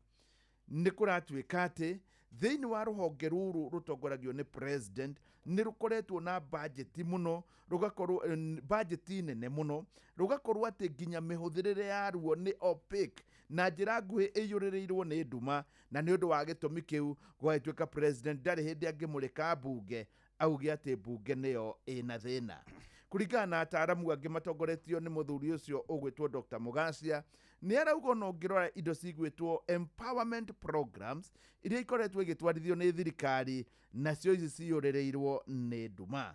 Nĩ kũratuĩka atĩ thĩinĩ wa rũhonge rũrũ rũtongoragio nĩ president nĩ rũkoretwo na bajeti mũno, rũgakorwo bajeti nene mũno, rũgakorwo atĩ nginya mĩhũthĩrĩre yaruo nĩ opaque, na njĩra nguhĩ ĩiyũrĩrĩirwo nĩ nduma, na nĩ ũndũ wa gĩtũmi kĩu gwatuĩka president ndarĩ hĩndĩ angĩmũrĩka mbunge auge atĩ mbunge nĩyo ĩna thĩna. Kũringana na ataaramu angĩ matongoretio nĩ mũthuri ũcio ũgwĩtwo Dr. Mugacia, nĩ arauga no ngĩrora indo cigwĩtwo empowerment programs iria ikoretwo igĩtwarithio nĩ thirikari, nacio ici ciyũrĩrĩirwo nĩ nduma.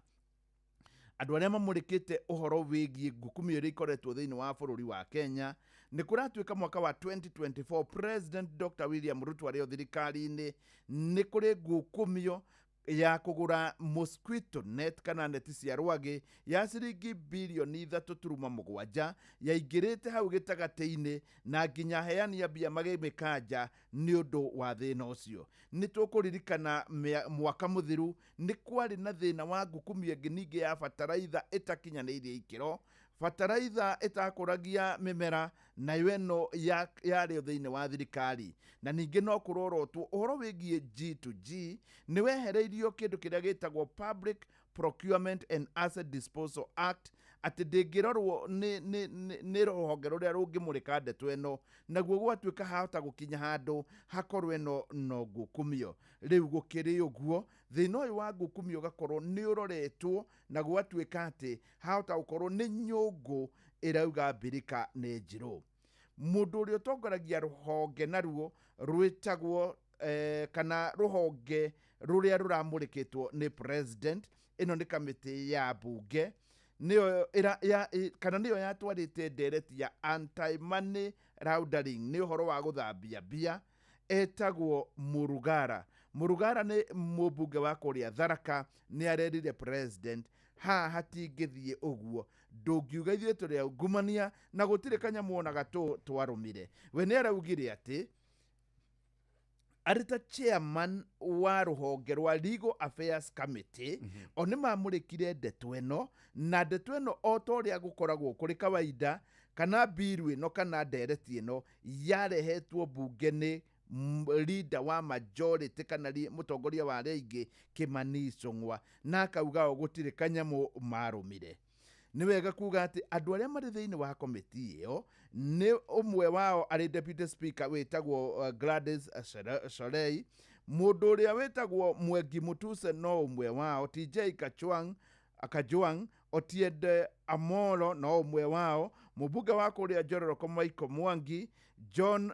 Andũ arĩa mamũrĩkĩte ũhoro wĩgiĩ ngukumio iria ikoretwo thĩinĩ wa bũrũri wa Kenya, nĩ kũratuĩka mwaka wa 2024 President Dr. William Ruto arĩ o thirikari-inĩ, nĩ kũrĩ ngukumio ya kũgũra mosquito net kana neti cia rwagĩ ya ciringi birioni 3.7 yaingĩrĩte hau gĩtagatĩ-inĩ, na nginya heani a mbia magĩmĩkanja nĩ ũndũ wa thĩna ũcio. Nĩ tũkũririkana mwaka mũthiru nĩ kwarĩ na thĩna wa ngukumio ĩngĩ ningĩ ya bataraitha ĩtakinyanĩirie ikĩro, bataraitha ĩtakũragia mĩmera, nayo ĩno yarĩ thĩinĩ wa thirikari. Na ningĩ no kũrorotwo ũhoro wĩgiĩ G2G nĩ wehereirio kĩndũ kĩrĩa gĩtagwo Public Procurement and Asset Disposal Act, atĩ ndĩngĩrorwo nĩ rũhonge rũrĩa rũngĩmũrĩka ndeto ĩno, naguo gwatuĩka hahota gũkinya handũ hakorwo ĩno no ngukumio. Rĩu gũkĩrĩ ũguo, thĩna ũyũ wa ngukumio ũgakorwo nĩ ũroretwo na gwatuĩka atĩ hahota gũkorwo nĩ nyũngũ ĩrauga Birika nĩ njirũ. Mũndũ ũrĩa ũtongoragia rũhonge naruo rwĩtagwo kana rũhonge rũrĩa rũramũrĩkĩtwo nĩ president, ĩno nĩ kamĩtĩ ya bunge, kana nĩyo yatwarĩte ndereti ya anti-money laundering, nĩ ũhoro wa gũthambia mbia, etagwo Murugara. Murugara nĩ mũmbunge wa kũrĩa Tharaka, nĩ arerire president haha hatingĩthiĩ ũguo, ndũngiuga ithuĩ tũrĩ ungumania na gũtirĩ kanyamũ ona gatũ twarũmire. We nĩ araugire atĩ arĩ ta chairman wa rũhonge rwa Legal Affairs Committee, o nĩ mamũrĩkire ndeto ĩno, na ndeto ĩno o ta ũrĩa gũkoragwo kũrĩ kawaida, kana biru ĩno kana ndereti ĩno yarehetwo bunge nĩ leader wa majority kana mũtongoria wa arĩa aingĩ Kimani Ichung'wa, na akauga gũtirĩ kanyamũ marũmire. Nĩ wega kuga atĩ andũ arĩa marĩ thĩinĩ wa komiti ĩyo, nĩ ũmwe wao arĩ deputy speaker wĩtagwo Gladys Sholei, mũndũ ũrĩa wĩtagwo Mwengi Mutuse no ũmwe wao, TJ Kajwang', Otiende Amolo no ũmwe wao, mũmbunge wa kũrĩa Njororoko Michael Mwangi, John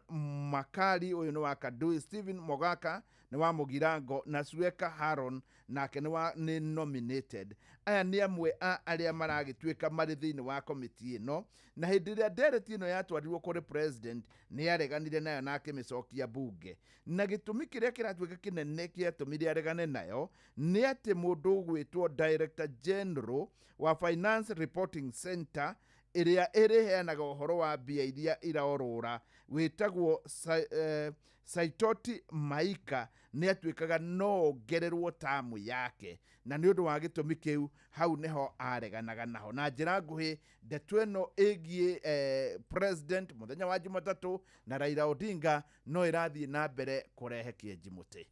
Makari ũyũ nĩ wa Kadui, Stephen Mogaka nĩ wa Mugirango, na Sweka Haron nake nĩ nominated. Aya nĩ amwe a arĩa maragĩtuĩka marĩ thĩinĩ wa komiti ĩno, na hĩndĩ ĩrĩa ndereti ĩno yatwarirwo kũrĩ president nĩ areganire nayo na akĩmĩcokia bunge. Na gĩtũmi kĩrĩa kĩratuĩka kĩnene gĩatũmire aregane nayo nĩ atĩ mũndũ ũgwĩtwo Director General wa Finance Reporting Center ĩrĩa ĩrĩheanaga ũhoro wa mbia iria iraorũra wĩtagwo Saitoti Maika nĩ atuĩkaga no ongererwo tamu yake, na nĩ ũndũ wa gĩtũmi kĩu hau nĩho areganaga naho. Na njĩra nguhĩ ndeto ĩno ĩgiĩ president mũthenya wa Jumatatũ na Raila Odinga no ĩrathiĩ na mbere kũrehe kĩenji mũtĩ.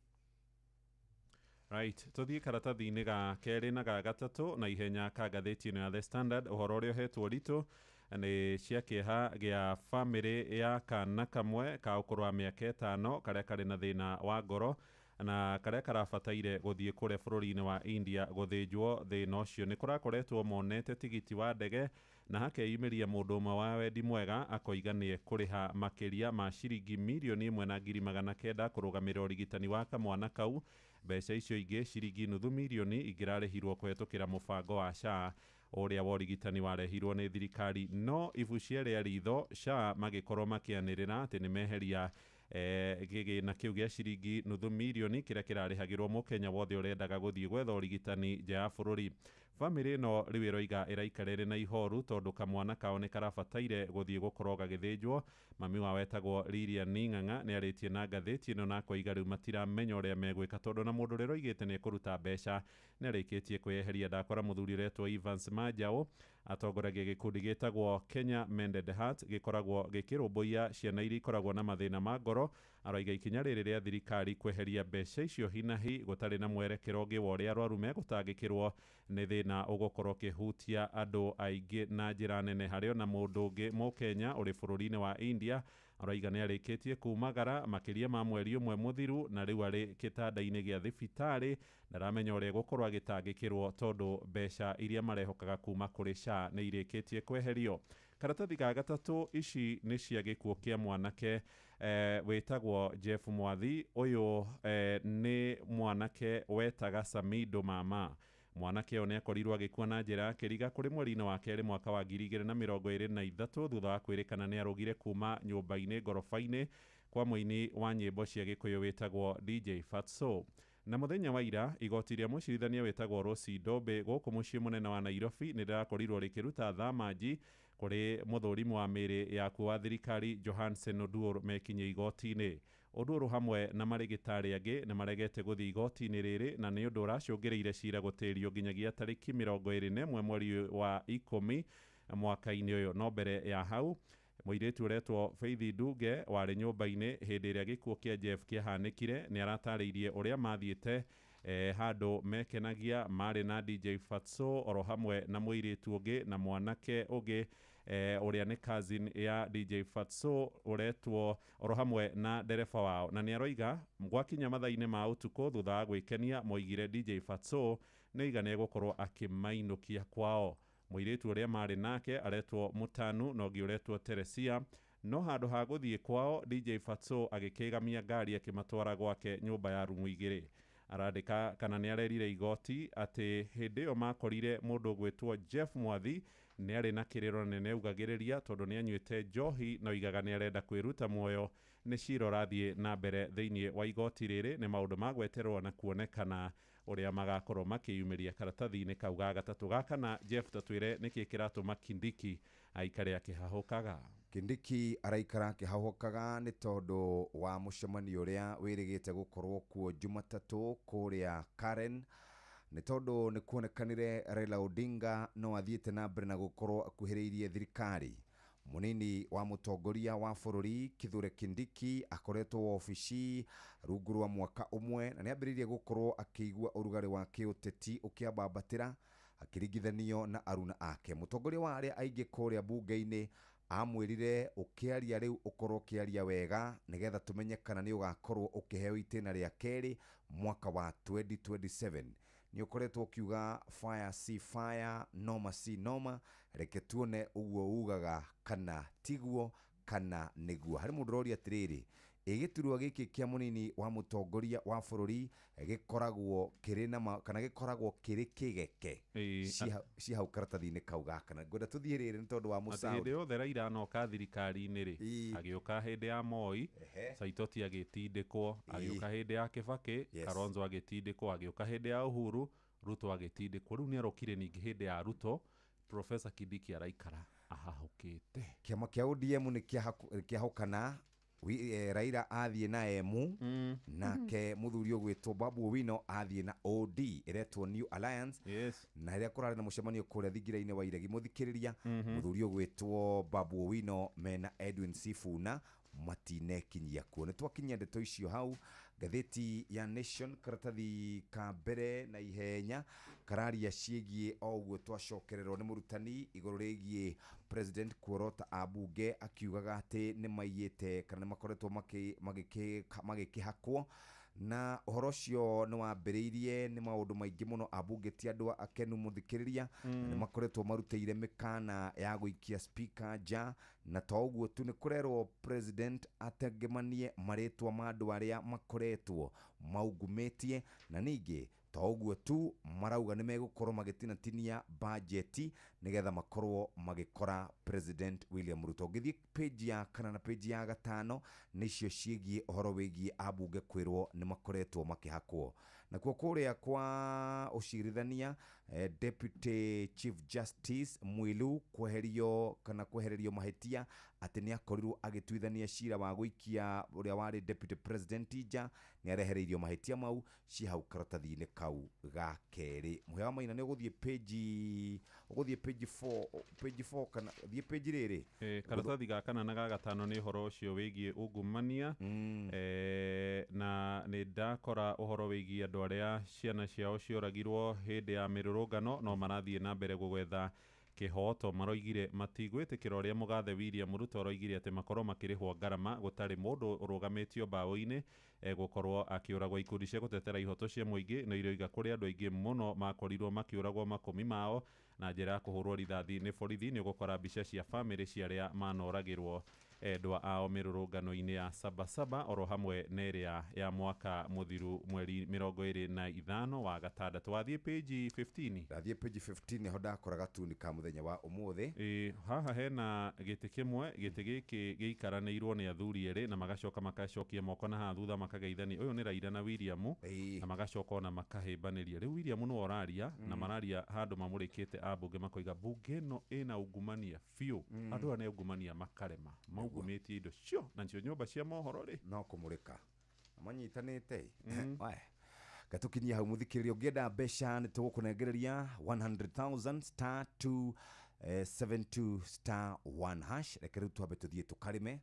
Right, tuthiĩ karatathi-inĩ ga kerĩ na ga gatatũ na ihenya ka ngathĩti ĩno ya The Standard. Ũhoro ũrĩa ũhetwo ritũ nĩ cia kĩeha gĩa famĩlĩ ya kana kamwe ka ũkũrũ wa mĩaka 5 karĩa karĩ na thĩna wa ngoro na karia karabataire guthie kure bururi-ini wa India guthinjwo thina ucio ni kurakoretwo monete tigiti wa ndege na hakeyumiria mundu umwe wa wendi mwega akoiga ni kuriha makiria ma ciringi milioni 1.900 kurugamira urigitani wa kamwana kau. Mbeca icio ingĩ ciringi nuthu milioni ingĩrarĩhirwo kũhetũkĩra mũbango wa SHA ũrĩa wa ũrigitani warehirwo nĩ thirikari, no ibucia rĩa ritho SHA magĩkorwo makĩanĩrĩra atĩ nĩ meheria gĩgĩna kĩu gĩa ciringi nuthu milioni kĩrĩa kĩrarĩhagĩrwo mũkenya wothe ũrendaga gũthiĩ gwetha ũrigitani nja ya bũrũri. Famĩlĩ ĩno rĩu ĩroiga ĩraikara ĩrĩ na ihoru tondũ kamwana kao nĩ karabataire gũthiĩ gũkorwo gagĩthĩnjwo. Mami wao wetagwo Lilian Ning'ang'a nĩ arĩtie na ngathĩti ĩno na akoiga rĩu matiramenya ũrĩa megwĩka tondũ na mũndũ ũrĩa oigĩte nĩ kũruta mbeca nĩ arĩkĩtie kwĩyeheria. Ndakora mũthuri ũretwo Evans Manjaũ atongoragia gĩkundi gĩtagwo Kenya Mended Heart gĩkoragwo gĩkĩrũmbũiya ciana iria ikoragwo na mathĩna ma ngoro. Aroiga ikinya rĩrĩ rĩa thirikari kweheria mbeca icio hinahi gũtarĩ na mwerekero ũngĩ wa ũrĩa arwaru megũtangĩkĩrwo nĩ thĩna ũgũkorwo ũkĩhutia andũ aingĩ na njĩra nene. Harĩ ona mũndũ ũngĩ mũkenya ũrĩ bũrũri-inĩ wa India aroiga nĩ arĩkĩtie kumagara makĩria ma mweri ũmwe mũthiru na rĩu arĩ kĩtanda-inĩ gĩa thibitarĩ, ndaramenya ũrĩa gũkorwo agĩtangĩkĩrwo tondũ mbeca iria marehokaga kuma kũrĩ SHA nĩ irĩkĩtie kweherio. Karatathi ga gatatũ ici nĩ cia gĩkuũ kĩa mwanake wĩtagwo Jeff Mwathi. Ũyũ nĩ mwanake wetaga Samido Mama. Mwanake ũyũ nĩ akorirwo agĩkua na njĩra ya kĩriga kũrĩ mweri-inĩ wa kerĩ mwaka wa 2023 thutha wa kwĩrĩkana nĩ arũgire kuma nyũmba-inĩ ngoroba-inĩ kwa mũini wa nyĩmbo cia gĩkũyũ wĩtagwo DJ Fatso. Na mũthenya wa ira igoti rĩa mũcirithania wĩtagwo Rosi Dobe gũkũ mũciĩ mũnene wa Nairobi nĩ rĩrakorirwo rĩkĩruta thamanji kũrĩ mũthũrimu wa mĩĩrĩ ya kuo wa thirikari Johansen Oduor mekinye igoti-inĩ. Oduor hamwe na marĩgĩtarĩ angĩ nĩ maregete gũthiĩ igoti-inĩ rĩrĩ na nĩ ũndũ ũracũngĩrĩire cira gũtĩrio nginyagia tarĩki 21 mweri wa 10 mwaka-inĩ ũyũ. No mbere ya hau mũirĩtu ũretwo Faith Nduge warĩ nyũmba-inĩ hĩndĩ ĩrĩa gĩkuũ kĩa Jeff kĩahanĩkire nĩ aratarĩirie ũrĩa mathiĩte handũ mekenagia marĩ na DJ Fatso oro hamwe na mũirĩtu ũngĩ na mwanake ũngĩ ũrĩa nĩ cousin ya DJ Fatso ũretwo oro hamwe na ndereba wao, na nĩ aroiga gwakinya mathaa-inĩ ma ũtukũ thutha wa gwĩkenia moigire DJ Fatso nĩ igana gũkorwo akĩmainũkia kwao. Mũirĩtu ũrĩa marĩ nake aretwo Mũtanu na ũngĩ ũretwo Teresia, no handũ ha gũthiĩ kwao DJ Fatso agĩkĩgamia ngari akĩmatwara gwake nyũmba ya rumu igĩrĩ. Arandĩka kana nĩ arerire igoti atĩ hĩndĩ ĩyo makorire mũndũ gwĩtwo Jeff Mwathi nĩ arĩ na kĩrĩro nene ugagĩrĩria tondũ nĩ anyuĩte njohi na oigaga nĩ arenda kwĩruta muoyo. Nĩ cira ũrathiĩ na mbere thĩinĩ wa igoti rĩrĩ, nĩ maũndũ magweterwo na kuonekana ũrĩa magakorwo makĩyumĩria karatathi-inĩ kau ga gatatũ. Gaka na Jeff tatwĩre nĩkĩ kĩratũma Kindiki aikare akĩhahũkaga. Kindiki araikara akĩhahũkaga nĩ tondũ wa mũcemanio ũrĩa wĩrĩgĩte gũkorwo kuo Jumatatũ kũrĩa Karen, nĩ tondũ nĩ kuonekanire Raila Odinga no athiĩte na mbere na gũkorwo akuhĩrĩirie thirikari. Munini wa mũtongoria wa bũrũri Kithure Kindiki akoretwo ofici rungu rwa mwaka ũmwe na nĩ ambĩrĩirie gũkorwo akĩigua ũrugarĩ wa kĩũteti ũkĩambambatĩra akĩringithanio na aruna ake. Mũtongoria wa arĩa aingĩ kũrĩa bunge-inĩ amwĩrire ũkĩaria rĩu ũkorwo ũkĩaria wega nĩgetha tũmenye kana nĩ ũgakorwo ũkĩheo itĩna rĩa kerĩ mwaka wa 2027. Nĩ ũkoretwo ũkiuga fire si fire, noma si noma, reke tuone ũguo ugaga kana tiguo kana nĩguo. Harĩ mũndũ ũroria atĩrĩrĩ, gĩturwa gĩkĩ kĩa mũnini wa mũtongoria wa bũrũri gĩkoragwo kĩrĩ na kana gĩkoragwo kĩrĩ kĩgeke ci hau karatathi-inĩ kau gaka. Na ngwenda tũthiĩ rĩrĩ nĩ tondũ wa mũcaũ. Hĩndĩ yothe Raila anoka thirikari-inĩ rĩ, agĩũka hĩndĩ ya Moi, Saitoti agĩtindĩkwo, agĩũka hĩndĩ ya Kibaki, Kalonzo agĩtindĩkwo, agĩũka hĩndĩ ya Uhuru, Ruto agĩtindĩkwo. Rĩu nĩ arokire ningĩ hĩndĩ ya Ruto, Professor Kindiki araikara ahahũkĩte. Kĩama kĩa ODM nĩ kĩahũkana Raila athiĩ na emu nake mũthuri ũgwĩtwo Babu Owino athiĩ na OD ĩretwo New Alliance. Na rĩrĩa kũrarĩ na mũcemanio kũrĩa thingira-inĩ wa Iregi mũthikĩrĩria, mũthuri ũgwĩtwo Babu Owino mena Edwin Sifuna matinekinyia kuo. Nĩ twakinyia ndeto icio hau. Gatheti ya Nation karatathi ka mbere na ihenya kararia ciĩgiĩ o ũguo twacokererwo nĩ mũrutani igũrũ rĩgiĩ president kuorota abunge akiugaga atĩ nĩ maiyĩte kana nĩ makoretwo magĩkĩhakwo na uhoro ucio ni wambiriirie ni maundu maingi muno abunge ti andu akenu muthikiriria ni makoretwo maruteire mikana ya guikia speaker ja na toguo tu ni kurerwo president atengemanie maritwa ma andu aria makoretwo maugumitie na ningi toguo tu marauga ni megukorwo magitinatinia budget nigetha makorwo magikora president William Ruto. Ngithii page ya kana na page ya gatano nicio ciegie uhoro wigie abunge kwirwo ni makoretwo makihakwo na kuria kwa ucirithania Deputy Chief Justice Mwilu kweherio mahitia ati ni akorirwo agituithania cira wa guikia uria wari Deputy President ja ni arehereirio mahitia mau ci hau karatathi-ini kau ga keri. Muhewa Maina ni uguthie page 4 kana thie page riri karatathi ga kana na ga gatano ni horo ucio wigie ungumania na ni ndakora uhoro wigie andu aria ciana ciao cioragirwo hindi ya mirurungano no marathie na mbere gugwetha kihoto. Maroigire matigwitikira uria mugathe William Ruto aroigire ati makorwo makirihwo ngarama gutari mundu urugamitio bao-ini gukorwo akiuragwo ikundi cia gutetera ihoto cia muingi na iroiga kuri andu aingi muno makorirwo makiuragwo makumi mao na njira ya kuhurwo rithathi ni borithi. ni gukora mbica cia family ciaria manoragirwo endwa ao mirurungano-ini ya Sabasaba oro hamwe na iria ya mwaka muthiru mweri 25 wa gatandatu. Wathie page 15 ho ndakora gatuni ka muthenya wa umuthi. Haha hena giti kimwe, giti giki giikaranirwo ni athuri eri na magacokia moko na ha thutha makageithani. Uyu ni Raila na William na magacoka ona makahibaniria. Riu William no oraria na mararia handu mamurikite abunge makoiga bunge no ina ungumania fiu andu ane ungumania makarema maugumiti indo cio na ncio nyumba cia mohoro ri no kumurika amanyitanite gatukinyia hau muthikiririo ngienda mbeca ni tugukunengereria 100,000 star 272 star 1 hash rekeru twabe tuthie tukarime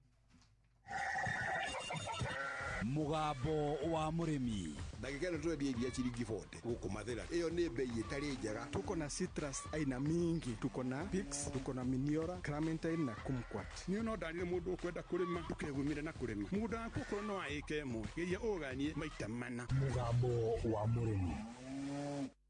mugambo wa murimi ndagika ino twendi iria ciringi 40 guku mathira iyo ni bei itari njega. Tuko na citrus aina mingi, tuko na Pix, tuko na Miniora, Clementine na Kumquat. Ni no ndarire mundu ukwenda kurima tukegumire na kurima muda wako ko no aike mo giria uganie maita mana. mugambo wa murimi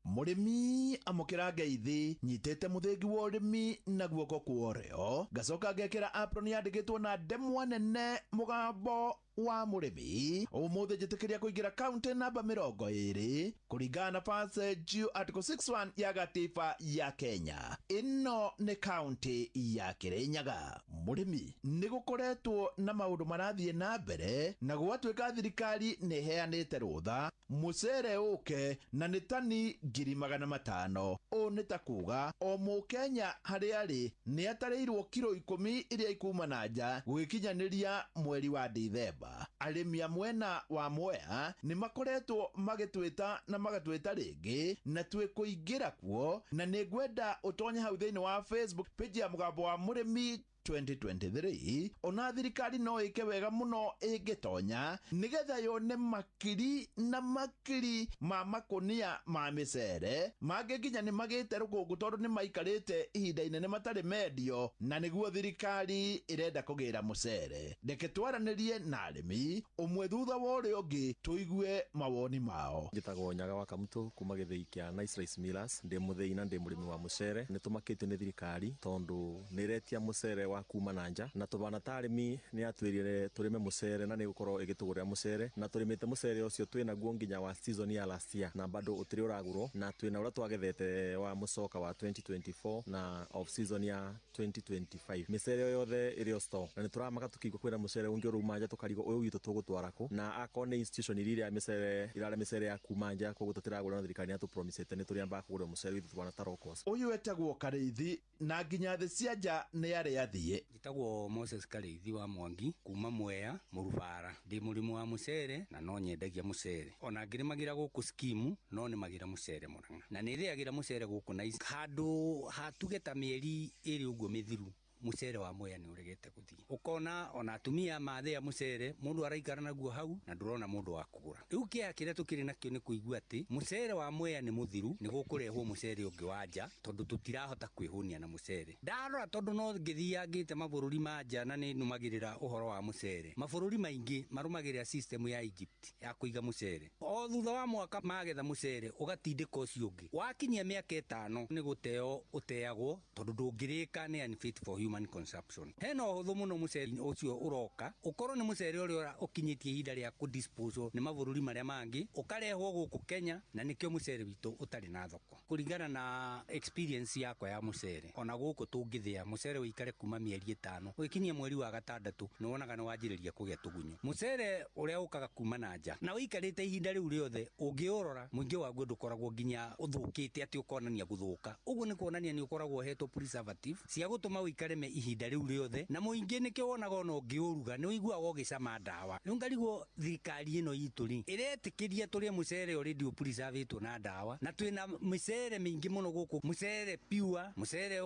murimi amukira ngeithi nyitete muthingi wa urimi na guoko kuoreo gacoka ngekira apron yandikitwo na ndemwa nene mugambo wa murimi umuthi njitikiria kuingira county namba 20 kuringana na passage article 61 ya gatiba ya Kenya. Ino ni county ya Kirinyaga. Murimi ni gukoretwo na maundu marathie na mbere na gwatuika thirikari ni heanite rutha mucere uke na ni tani 500,000. O ni takuga o mukenya hari ari ni atareirwo kilo 10 iria ikuma na nja gwikinyaniria mweri wa Dithemba. Arimi amwena wa Mwea ni makoretwo magitwita na magatwita ringi na twikuingira kuo na ni gwenda utonye hau thiini wa Facebook page ya mugambo wa murimi 2023 ona thirikari no ike wega muno ingitonya nigetha yone makiri na makiri ma makonia ma micere mangikinya ni magite rukungu tondu ni maikarite ihinda inene matari mendio na niguo thirikari irenda kugira mucere. Ndeke twaranirie na arimi umwe thutha wa uria ungi tuigue mawoni mao. Njitagwo Nyaga wa Kamutu kuma githii kia Nice Rice Millers ndi muthei na ndi murimi wa mucere. Ni tumakitwe ni thirikari tondu ni retia mucere wa kuma nanja na tubana tarimi ni atwirire turime mucere na ni gukorwo igitugurira mucere na turimite mucere ucio twina guo nginya wa season ya last year na bado utiri uragurwo na twina ura twagethete wa mucoka wa 2024 na off season ya 2025 micere yothe iri store na ni turamaka tukigwa kwira mucere ungi urumanja tukarigo uyu witu tugutwara ku na akone institution iri ya micere irare micere ya kumanja koguo tutiragura na thirikari atu promisete ni turiamba kugura mucere witu twana tarokos uyu etagwo Kareithi na nginya the cianja ni yare yathie. Njitagwo Moses Kareithi wa Mwangi kuma Mwea Murubara. Ndi murimu wa mucere na no nyendagia mucere ona ngirimagira guku skimu no ni magira mucere Murang'a na ni riagira mucere guku na handu hatugeta mieri iri uguo mithiru mucere wa Mwea ni uregete guthii ukona ona atumia mathia mucere mundu araikara naguo hau na ndurona mundu wa kugura riu kia kire tukiri nakio ni kuigua ati mucere wa Mwea ni muthiru ni gukurehwo mucere ungi wanja tondu tutirahota kwihunia na mucere ndarora tondu no ngithia ngite mabururi manja na ni numagirira uhoro wa mucere mabururi maingi marumagirira system ya Egypt ya kuiga mucere o thutha wa mwaka magetha mucere ugatindika ucio ungi wakinyia miaka 5 ni guteo uteagwo tondu ndungirika ni unfit for human consumption heno huthu muno mucere ucio uroka ukorwo ni mucere uria ukinyitie ihinda ria ku disposal ni mabururi maria mangi ukarehwo guku Kenya na nikio mucere witu utari na thoko kuringana na experience yakwa ya mucere ona guku tungithia mucere uikare kuma mieri 5 ukinyia mweri wa 6 ni wonaga ni wanjiriria kugia tugunyo mucere uria ukaga kuma na nja na uikarite ihinda riu riothe ungiurora mwingi waguo ndukoragwo nginya uthukite ati ukonania guthuka uguo ni kuonania ni ukoragwo hetwo preservative cia gutuma uikare me ihinda riu riothe na muingi nikio wonaga no ngiuruga ni uiguaga ugicama ndawa ni ngarigwo thirikari ino yitu ri iretikiria turie mucere already preservative na ndawa na twina mucere mingi muno guku mucere pure mucere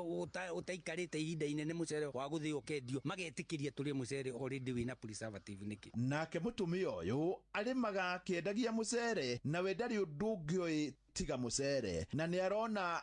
utaikarite ihinda inene mucere wa guthio kendio magetikiria turie mucere already wina preservative niki nake mutumia uyu arimaga kiendagia mucere na we ndari undu ungioi tiga mucere na ni arona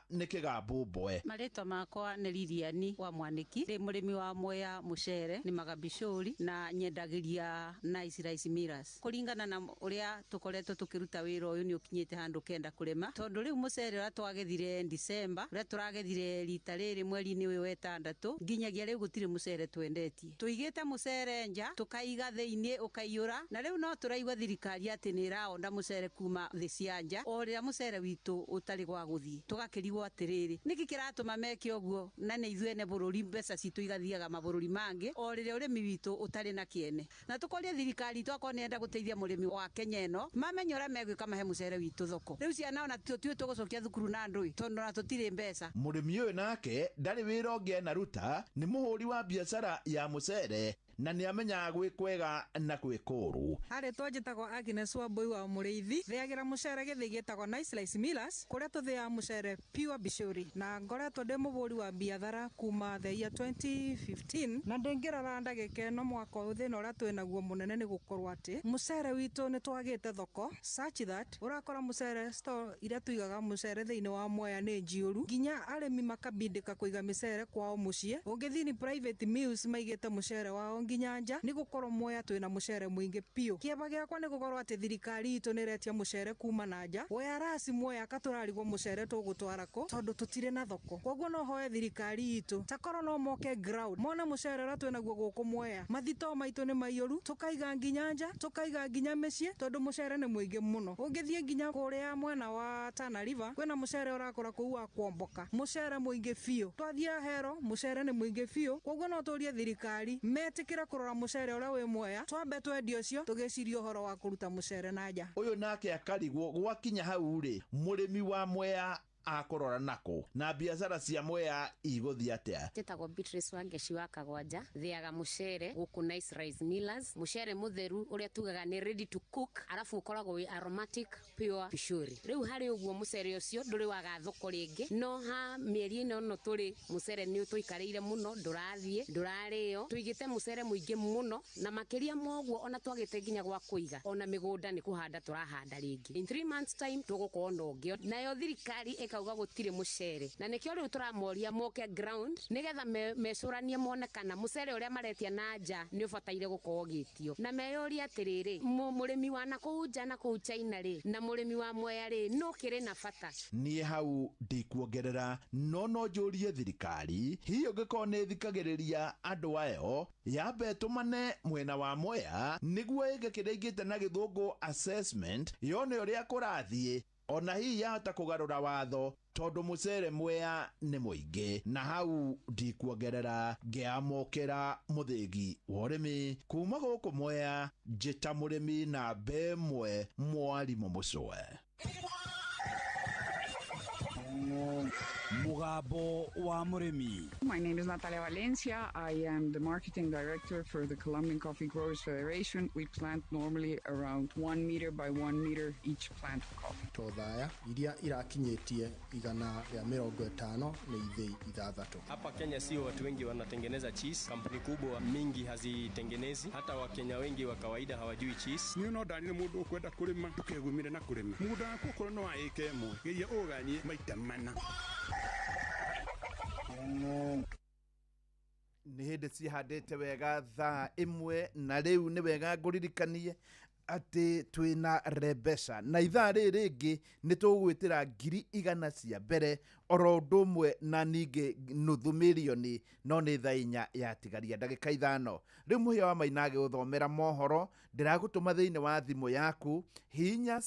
nikigambumboe marito makwa ni Liliani wa Mwaniki ndi murimi wa Mwea mucere ni magabishori na nyendagiria Nice Rice Millers kuringana na uria tukoretwo tukiruta wira uyu ni ukinyite handu kenda kurema tondu riu mucere ura twagethire December ura turagethire rita riri mweri ni uyu wetandatu nginyagia riu gutire mucere twendetie tuigite mucere nja tukaiga thiini ukaiyura na riu no turaigwa thirikari ati ni iraonda mucere kuma thi cia nja o ria mucere witu utari gwa guthii tugakirigwo atiriri niki kiratuma meke oguo na ni ithuene bururi mbeca citu igathiaga mabururi mangi o rire urimi witu utari na kiene na tukoria thirikari twako nenda guteithia murimi wa Kenya eno mamenyora megwika mahe mucere witu thoko riu ciana ona tutu tugucokia thukuru na ndui tondu na tutire mbeca murimi uyu nake ndari wira ungi na ruta ni muhuri wa biashara ya mucere na ni amenya gwikwega na gwikuru ari twajitagwo Agnes Wambui wa Muriithi thiagira mucere githi gitagwo Nice Rice Millers kuria tuthia mucere pure bishori na ngoretwo ndi muburi wa biathara kuma the year 2015 na ndingirora ndagika ino mwaka uyu thina uria twinaguo munene ni gukorwo ati mucere witu ni twagite thoko such that urakora mucere store iria tuigaga mucere thiini wa Mwea ni njiuru nginya arimi makabindika kuiga micere kwao mucie ungithini private mills maigite mucere wao nginya nja ni gukorwo Mwea twina mucere mwingi pio kieba giakwa ni gukorwo ati thirikari itu ni retia mucere kuma na nja whereas Mwea katurarigwo mucere tugutwara ko tondu tutire na thoko koguo no hoye thirikari itu takoro no moke ground mona mucere ra twinaguo guku Mwea mathito maitu ni maiyuru tukaiga nginya nja tukaiga nginya mecie tondu mucere ni mwingi muno ungithie nginya kuria mwena wa Tana River kwina mucere urakora ku wa kwomboka mucere mwingi fio twathia hero mucere ni mwingi fio koguo no turie thirikari metikira kurora mucere uria wi Mwea twambe twendio cio tugiciria uhoro wa kuruta mucere na nja uyu nake akarigwo gwakinya hau ri murimi wa Mwea akorora nako na biashara cia Mwea iguthia atia tetagwo Beatrice Wangeci wa Kagwanja thiaga mucere guku Nice Rice Millers mucere mutheru uria tugaga ni ready to cook arafu ukoragwo wi aromatic pure bishori riu hari uguo mucere ucio nduri waga thoko ringi no ha mieri ino no turi mucere ni tuikarire muno ndurathie ndurario tuigite mucere muingi muno na makiria moguo ona twagite nginya gwa kuiga ona migunda ni kuhanda turahanda ringi in 3 months time tugukorwo ndongio nayo thirikari ikauga gutire mucere na nikio riu turamoria moke ground nigetha mecuranie monekana mucere uria maretia na nja ni ubataire gukorwo gitio na meyoria atiriri murimi wa nakuu nja na kuu China ri na murimi wa Mwea ri no kire na bata nie hau ndikuongerera no njurie thirikari hiyo gikone thikagiriria andu ayo yambe tumane mwena wa Mwea niguo igikirigite na githungu assessment yone uria kurathie ona hii yahota kugarura watho tondu mucere Mwea ni muingi na hau ndikuongerera ngiamokera muthigi wa urimi kuma guku Mwea njita murimi na bemwe mwarimu mucwe Mugambo wa Murimi. My name is Natalia Valencia. I am the marketing director for the Colombian Coffee Growers Federation. We plant normally around 1 meter by 1 meter each plant of coffee. Todhaya iria irakinyetie igana ya 50 ni ithei ithathatũ. Hapa Kenya sio watu wengi wanatengeneza cheese. Kampuni kubwa mingi hazitengenezi. Hata Wakenya wengi wa kawaida hawajui cheese. Ni no ndani mundu ukwenda kurima tukegumire na kurima. Muda wako koro no aike ĩmwe. Geria ũganie maita mana. Nĩ hĩndĩ cihandĩte wega thaa ĩmwe na rĩu nĩ wega ngũririkanie atĩ twĩna rebesha na ithaa rĩrĩ rĩngĩ nĩ tũgwĩtĩra 100,000 cia mbere oro ũndũ ũmwe na ningĩ nuthu mirioni no nĩ thaa 4 yatigaria ndagĩka 5. Rĩu mũhĩa wa Mainage ũthomera mohoro ndĩragũtũma thĩinĩ wa thimũ yaku hihinya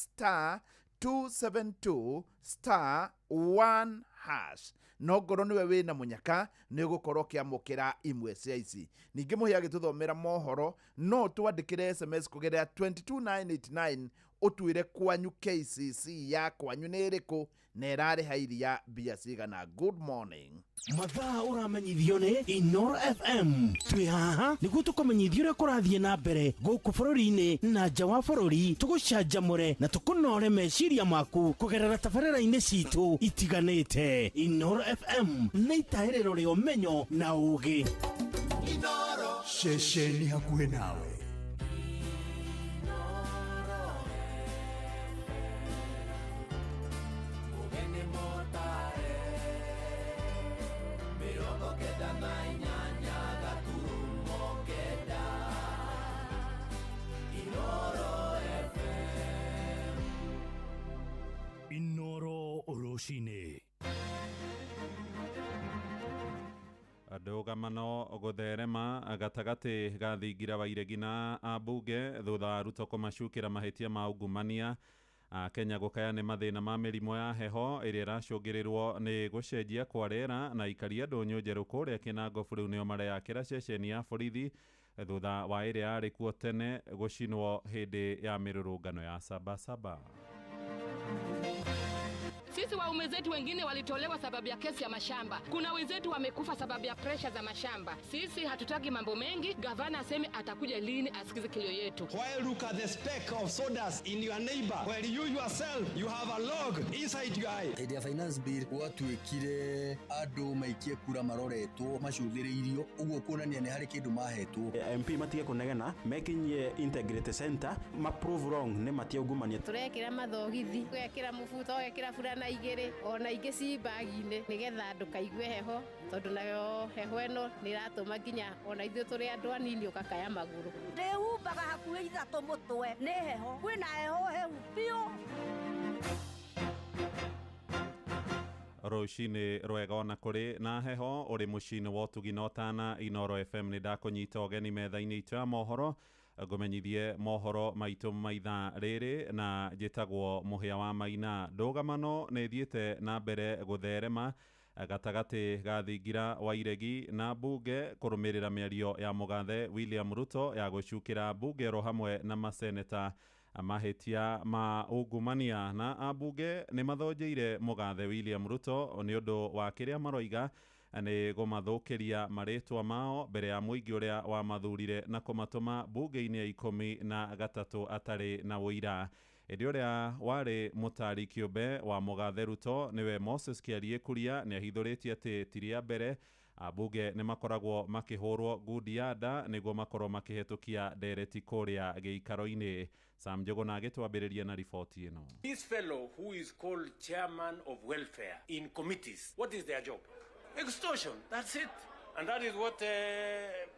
*272*1#. No ngoro niwe wĩna mũnyaka nĩ ũgũkorwo kĩamũkĩra imwe cia ici. Ningĩ mũhĩa agĩtũthomera mohoro no twandĩkĩre SMS kũgerera 22989 ũtwĩre kwanyu KCC ya kwanyu nĩ ĩrĩkũ na ĩrarĩha iria mbia cigana. Good morning. Mathaa ũramenyithio nĩ Inoro FM. Twĩ haha nĩguo tũkũmenyithia ũrĩa kũrathiĩ na mbere gũkũ bũrũri-inĩ na nja wa bũrũri, tũgũcanjamũre na tũkũnore meciria maku kũgerera tabarĩra-inĩ citũ itiganĩte. Inoro FM nĩ itaĩrĩro rĩa ũmenyo na ũũgĩ. Inoro ceceni hakuhĩ nawe. Inoro Oroshine. Ndũgamano gũtherema gatagatĩ ga Thingira wa Iregi na ambunge thutha wa Ruto kũmacukĩra mahĩtia ma ungumania. Kenya gũkaya nĩ mathĩna ma mĩrimũ ya heho ĩrĩa ĩracũngĩrĩrwo nĩ gũcenjia kwa rĩera na ikaria ndũnyũ njerũ kũrĩa Kinangofu rĩu nĩo mareyakĩra ceceni ya borithi thutha wa ĩrĩa yarĩ kuo tene gũcinwo hĩndĩ ya mĩrũrũngano ya Sabasaba. Sisi waume zetu wengine walitolewa sababu ya kesi ya mashamba. Kuna wenzetu wamekufa sababu ya pressure za mashamba. Sisi hatutaki mambo mengi. Gavana aseme atakuja lini asikize kilio yetu. Why look at the speck of sawdust in your neighbor where you yourself you have a log inside your eye. Hĩndĩ ya finance bill gwatuĩkire andũ maikie kura maroretwo macuthĩrĩirio ũguo kuonania nĩ harĩ kĩndũ mahetwo. MP matige kũnegena mekinye integrity center ma prove wrong nĩ matia ungumania. Turekĩra mathogithi, gwekĩra mũbuto, gwekĩra fura na igĩrĩ ona ingĩ ci bagi-inĩ nĩgetha andũ kaigue heho tondũ nayo heho ĩno nĩ iratũma nginya ona ithuĩ tũrĩ andũ anini ũkakaya magũrũ. Ndĩhumbaga hakuhĩ ithatũ mũtwe nĩ heho, kwĩna heho hehu biũ. Rũcinĩ rwega ona kũrĩ na heho ũrĩ mũciĩ-inĩ wa ũtugi na ũtana. Inoro FM nĩ ndakũnyita ũgeni metha-inĩ itũ ya mohoro ngũmenyithie mohoro maitũ maitha rĩrĩ na njĩtagwo Mũhĩa wa Maina. Ndũgamano nĩ thiĩte na mbere gũtherema gatagatĩ ga Thingira wa Iregi na mbunge kũrũmĩrĩra mĩario ya mũgathe William Ruto ya gũcukĩra mbunge ro hamwe na maseneta mahĩtia ma ungumania, na ambunge nĩ mathonjeire mũgathe William Ruto nĩ ũndũ wa kĩrĩa maroiga nĩ gũmathũkĩria marĩtwa mao mbere ya mũingĩ ũrĩa wamathurire na kũmatũma mbunge-inĩ ya 13 atarĩ na ũira. Hĩndĩ ũrĩa warĩ mũtari kĩũmbe wa mũgathe Ruto nĩwe Moses Kĩarie Kuria nĩ ahithũrĩtie atĩ ti rĩa mbere ambunge nĩ makoragwo makĩhũrwo ngundi ya nda nĩguo makorwo makĩhetũkia ndereti kũrĩa gĩikaro-inĩ. Sam Njũgũna agĩtwambĩrĩria na riboti ĩno. This fellow who is called chairman of welfare in committees, what is their job? Extortion, that's it. And that is what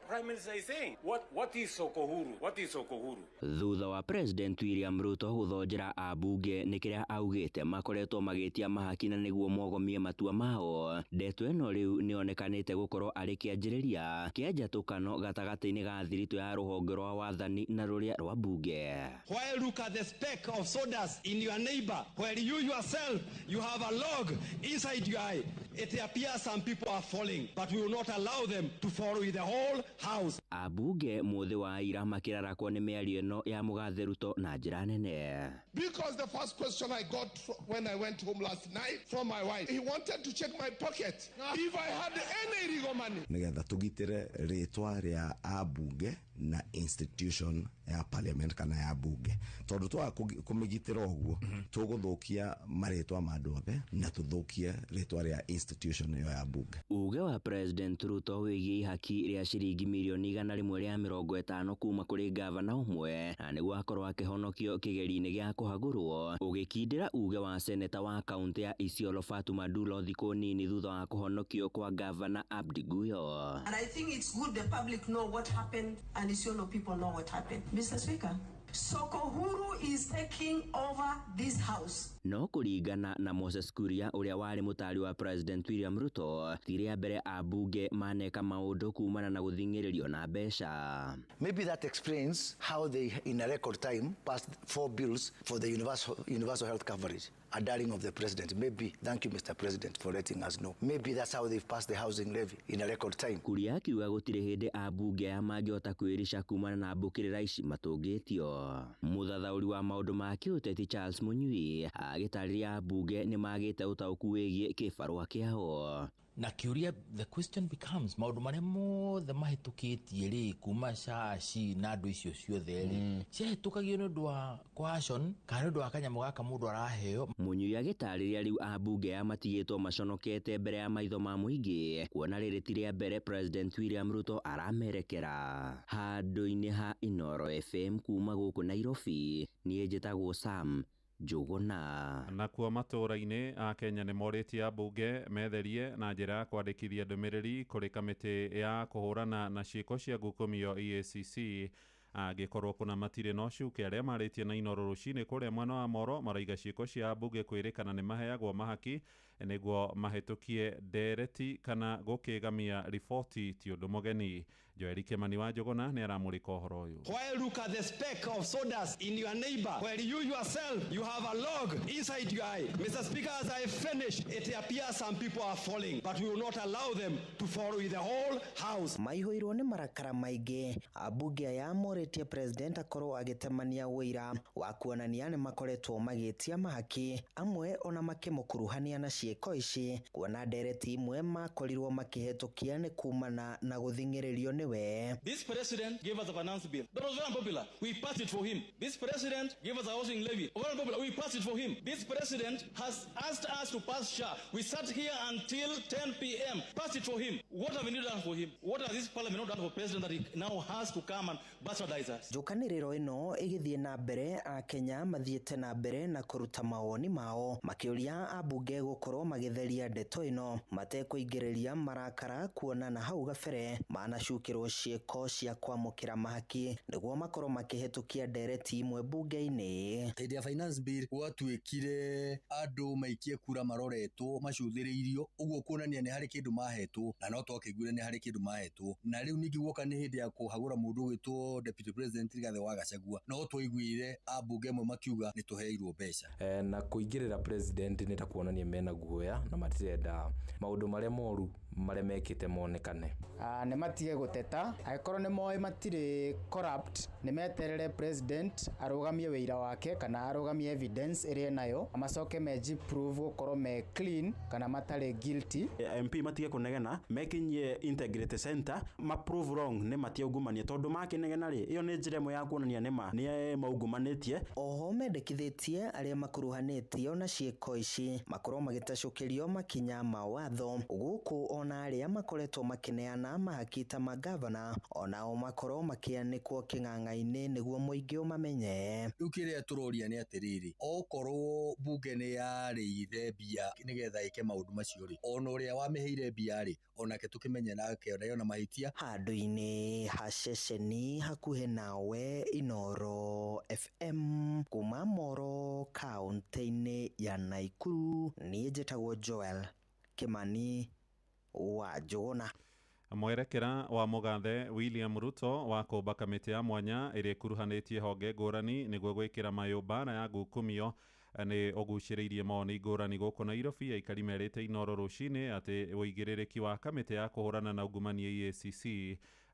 Prime Minister is saying. What is Sokohuru? What is Sokohuru? Thutha wa President William Ruto gũthonjera ambunge nĩ kĩrĩa augĩte makoretwo magĩtia mahaki na nĩguo mogomie matua mao. Ndeto ĩno rĩu nĩonekanĩte gũkorwo arĩ kĩanjĩrĩria kĩa njatũkano gatagatĩ-inĩ ga thiritũ ya rũhonge rwa wathani na rũrĩa rwa mbunge. Why look at the speck of sawdust in your neighbor where you yourself you have a log inside your eye. It appears some people are falling, but we will not allow allow them to follow the whole house. Abunge muthi wa ira makirarakwo ni miario ino ya Mugathe Ruto na njira nene. Because the first question I got when I went home last night from my wife, he wanted to check my pocket if I had any illegal money. Nigetha tugitire ritwa ria abunge na institution ya parliament kana ya bunge tondu twa kumigitira oguo tuguthukia maritwa ma andu othe na tuthukie ritwa ria institution yo ya bunge. Uge wa President Ruto wigie ihaki ria ciringi milioni 150 kuma kuri gavana umwe na niguo akorwo akihonokio kigeri-ini gia kuhagurwo ugikindira uge wa seneta wa kaunti ya Isiolo Fatuma Dulo thiko nini thutha wa kuhonokio kwa gavana Abdi Guyo. And I think it's good the public know what happened and Isiolo people know what happened. Mr. Speaker, Sokohuru is taking over this house. No kuringana na Moses Kuria uria wari mutari wa President William Ruto tiria mbere abunge maneka maundu kumana na guthingiririo na besha. Maybe that explains how they in a record time passed 4 bills for the universal health coverage. A darling of the president. Maybe, thank you Mr. President for letting us know. Maybe that's how they've passed the housing levy in a record time. Kuria kiuga gutire hindi abunge amangihota kwirisha kumana na mbukirira ici matungitio. Muthathauri wa maundu ma kiuteti Charles Munyui agitariria abunge ni magite utauku wigie kibarua kiao. Na kiuria, the question becomes maundu maria mothe mahitukitie ri kuma shashi na andu icio ciothe ri ciahitukagio ni undu wa coercion kana ni undu wa kanyamu gaka mundu araheo. Munyui agitariria riu abunge amatigitwo maconokete mbere ya maitho ma muingi kuona riri ti ria mbere President William Ruto aramerekera. Handu-ini ha Inoro FM kuma guku Nairobi nie njitagwo Sam Juguna. Nakuo matura-ini a Kenya ni moritie abunge metherie na njira ya kwandikithia ndumiriri kuri kamiti ya kuhurana na ciiko cia ngukumio EACC angikorwo kuna matire no cuke aria maritie na Inoro rucini kuria mwena wa Moro maraiga ciiko cia abunge kwirikana ni maheagwo mahaki niguo mahitukie ndereti kana gukigamia riboti ti undu mugeni. Joel Kimani wa Jogona ni aramurika uhoro uyu. While look at the speck of sawdust in your neighbor, where you yourself you have a log inside your eye. Mr. Speaker, as I finish, it appears some people are falling, but we will not allow them to fall with the whole house. Maihoirwo ni marakara maingi abunge aya moretie president akorwo agitemania wira wa kuonania ni makoretwo magitia mahaki amwe ona makimukuruhania na ciiko ici kuona ndereti imwe makorirwo makihetukia ni kumana na guthingiririo ni we. This president gave us a finance bill that was very unpopular. We passed it for him. This president gave us a housing levy, very unpopular. We passed it for him. This president has asked us to pass SHA. We sat here until 10 p.m. Passed it for him. What have we done for him? What has this parliament not done for president that he now has to come and bastardize us? Njukaniriro ino igithie na mbere a Kenya mathiete na mbere na kuruta mawoni mao makiuria abunge gukorwo magitheria ndeto ino matekuingiriria marakara kuona na hau gabere manacukirwo ciiko cia kwamukira mahaki niguo makorwo makihetukia ndereti imwe bunge-ini. Hĩndĩ ya finance bill gwatuĩkire andu maikie kura maroretwo macuthĩrĩirio uguo kuonania ni hari kindu mahetwo na no twakĩiguire ni hari kindu mahetwo na riu ningi guoka ni hĩndĩ ya kuhagura mundu gwitwo deputy president Rigathi wa Gachagua no twaiguire abunge amwe makiuga ni tuheirwo mbeca na kuingirira president ni ta kuonania mena guoya na matirenda maundu maria moru maria mekite monekane. Ne matige guteta aikorwo ni moe matire corrupt ni meterere president arugamie wira wake kana arugamie evidence ire nayo amacoke meji prove gukorwo me clean kana matare guilty. MP matige kunegena mekinye integrity center ma prove wrong ne matie ungumania tondu makinegena ri iyo ni njira imwe ya kuonania ni maungumanitie. Oho mendekithitie aria makuruhanitio na ciiko ici makorwo magitacukirio makinya mawatho guku ona aria makoretwo makineana mahakita magavana onao makorwo makianikwo king'ang'a-ini niguo muingi umamenye. Riu kiria turoria ni atiriri okorwo bunge ni yarĩire mbia nigetha ike maundu macio ri ona uria wameheire mbia ri onake tukimenye nake ona mahitia. Handu-ini ha ceceni hakuhe nawe Inoro FM kuma Moro kaunti-ini ya Naikuru ni njitagwo Joel Kimani wa Jogona. Mwerekera wa Mugathe William Ruto wa kumba kamiti ya mwanya iri kuruhanitie honge ngurani niguo gwikira mayumbara ya ngukumio nĩ ũgucĩrĩirie mawoni ngũrani gũkũ Nairobi. Aikari merĩte Inooro rũcinĩ atĩ ũigĩrĩrĩki wa kamĩtĩ ya kũhũrana na ungumania EACC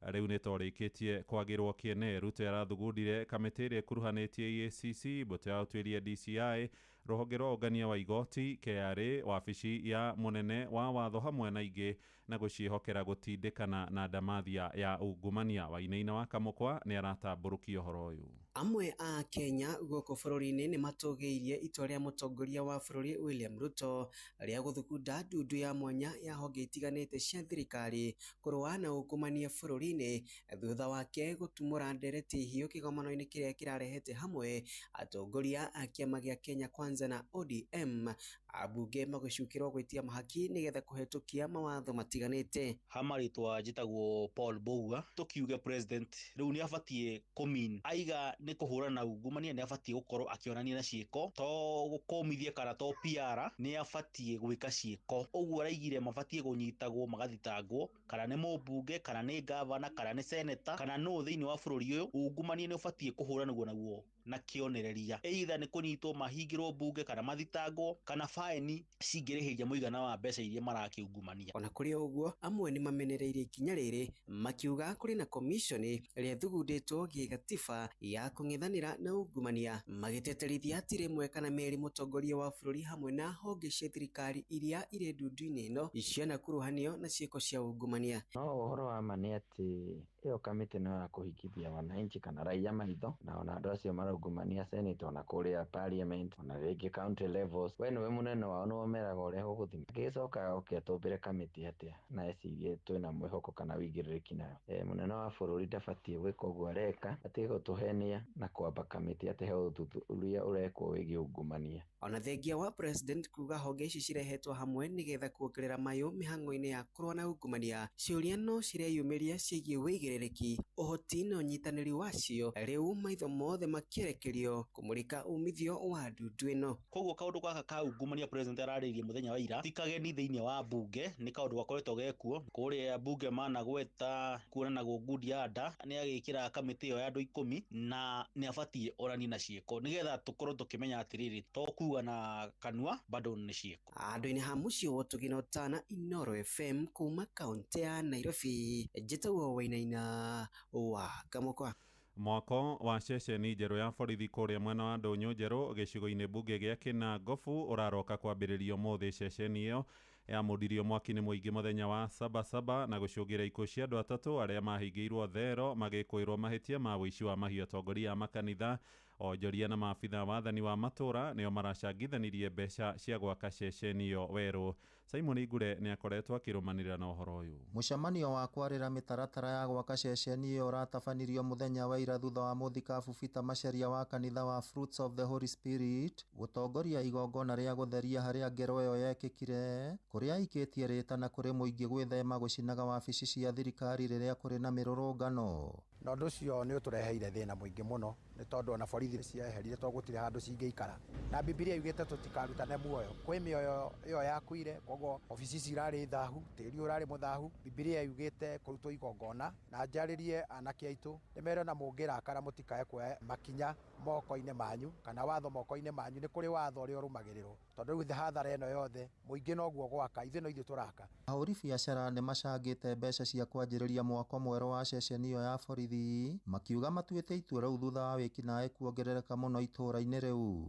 rĩu nĩ twarĩkĩtie kwagĩrwo kĩene. Ruto arathugundire kamĩtĩ ĩrĩa ĩkuruhanĩtie EACC, mbũtũ ya ũtuĩria DCI, rũhonge rwa ũngania wa igoti KRA, wabici ya mũnene wa watho hamwe na ingĩ, na gũciĩhokera gũtindĩkana na ndamathia ya ungumania. Wainaina wa Kamũkwa nĩ aratambũrũkia ũhoro ũyũ. Amwe a Kenya gũkũ bũrũri-inĩ nĩ matũgĩirie itua rĩa mũtongoria wa bũrũri William Ruto rĩa gũthugunda ndundu ya mwanya ya honge itiganĩte cia thirikari kũrũa na ungumania bũrũri-inĩ, thutha wake gũtumũra ndereti hiũ kĩgomano-inĩ kĩrĩa kĩrarehete hamwe atongoria a kĩama gĩa Kenya Kwanza na ODM, ambunge magĩcukĩrwo gwĩtia mahaki nĩgetha kũhetũkia mawatho matiganĩte. Hamarĩtwa njĩtagwo Paul Bogua, tũkiuge president rĩu nĩ abatiĩ kũmin aiga nĩ kũhũrana na ungumania, nĩ abatiĩ gũkorwo akĩonania na ciĩko, to gũkomithia kana to PR, nĩ abatiĩ gwĩka ciĩko. Ũguo araigire mabatiĩ kũnyitagwo magathitangwo, kana nĩ mũmbunge, kana nĩ gavana, kana nĩ seneta, kana no thĩinĩ wa bũrũri ũyũ. Ungumania nĩ ũbatiĩ kũhũranwo naguo na kĩonereria, either nĩ kũnyitwo mahingĩrwo mbunge, kana mathitangwo, kana faini cingĩrĩhĩria mũigana wa mbeca iria marakĩungumania. Ona kũrĩ ũguo, amwe nĩ mamenereirie ikinya rĩrĩ, makiuga kũrĩ na komishoni ĩrĩa thugundĩtwo gĩgatiba ya kũng'ethanĩra na ungumania, magĩteterithia atĩ rĩmwe kana merĩ mũtongoria wa bũrũri hamwe na honge cia thirikari iria irĩ ndundu-inĩ ĩno cianakuruhanio na ciĩko cia ungumania. No ũhoro wa ma nĩ atĩ ĩyo kamĩtĩ no ya kũhikithia wananchi kana raia maitho, na ona andũ acio maraungumania senate, ona kũrĩa parliament, ona rĩngĩ county levels. We nĩwe mũnene wao, nĩwe meraga ũrĩa gũgũthima. Gĩcokaga ũkĩatũmbĩre kamĩtĩ atĩa na ecirie twĩna mwĩhoko kana wĩigĩrĩrĩki nayo. Mũnene wa bũrũri ndabatiĩ gwĩka ũguo areka, atige gũtũhenia na kwamba kamĩtĩ atĩ he ũthuthuria ũrekwo wĩgiĩ ungumania. Ona thengia wa president kuga honge ici cirehetwo hamwe nĩgetha kuongerera mayũ mĩhang'o-inĩ ya kũrũa na ungumania, ciũria no cireyumĩria ciĩgiĩ wĩigĩrĩrĩki, ũhoti na ũnyitanĩri wacio, rĩu maitho mothe makĩrekerio kũmũrĩka umithio wa ndundu ĩno. Koguo kaũndũ gaka ka ungumania president ararĩirie mũthenya wa ira ti kageni thĩinĩ wa mbunge, nĩ kaũndũ gakoretwo gekuo kũrĩa mbunge managweta kuonanagwo ngundi ya nda, nĩ agĩkĩra kamĩtĩ ĩyo ya andũ 10 na nĩ abatiĩ orani na ciĩko, nĩgetha tũkorwo tũkĩmenya atĩrĩrĩ, to kuga na kanua bado nĩ ciĩko. Andũ-inĩ ha mũciĩ wa Tũgina Ũtana, Inooro FM kuma kaunti ya Nairobi, njĩtagwo Wainaina wa Kamũkwa. Mwako wa ceceni njerũ ya borithi kũrĩa mwena wa Ndũnyũ njerũ gĩcigo-inĩ mbunge gĩa Kĩnangobu ũraroka kwambĩrĩrio mũthĩ. Ceceni ĩyo yamũndirio mwaki-nĩ mũingĩ mũthenya wa Sabasaba na gũcũngĩra ikuũ cia andũ atatũ arĩa mahingĩirwo thero magĩkũĩrwo mahĩtia ma wĩici wa mahiũ. Atongoria a makanitha, onjoria na maabitha wathani wa matũra nĩo maracangithanirie mbeca cia gwaka ceceni ĩyo werũ. Simon Igure nĩ akoretwo akĩrũmanĩrĩra na ũhoro ũyũ. Mũcemanio wa kwarĩra mĩtaratara ya gwaka ceceni ĩyo ũratabanirio mũthenya wa ira thutha wa mũthikabu Peter Macharia wa kanitha wa Fruits of the Holy Spirit gũtongoria igongona rĩa gũtheria harĩa ngero ĩyo yekĩkire, kũrĩa aikĩtie rĩtana kũrĩ mũingĩ gwĩthema gũcinaga wabici cia thirikari rĩrĩa kũrĩ na mĩrũrũngano. Na ũndũ ũcio nĩ ũtũreheire thĩna mũingĩ mũno, nĩ tondũ ona borithi ciaherire to gũtirĩ handũ cingĩikara, na Bibilia yugĩte tũtikarutane muoyo. Kwĩ mĩoyo ĩyo yakuire, koguo ofici ici irarĩ thahu, tĩri ũrarĩ mũthahu. Bibilia yugĩte kũrutwo igongona, na njarĩrie anake aitũ nĩmere na mũngĩrakara mũtikae kuoya makinya moko-inĩ manyu kana watho moko-inĩ manyu. Nĩ kũrĩ watho ũrĩa ũrũmagĩrĩrwo, tondũ rĩu hathara ĩno yothe mũingĩ noguo gwaka, ithuĩ no ithuĩ tũraka. Ahũri biacara nĩ macangĩte mbeca cia kwanjĩrĩria mwako mwerũ wa ceceni ĩyo ya borithi, makiuga matuĩte itua rĩu thutha wa wĩkinaĩ kuongerereka mũno itũũra-inĩ rĩu.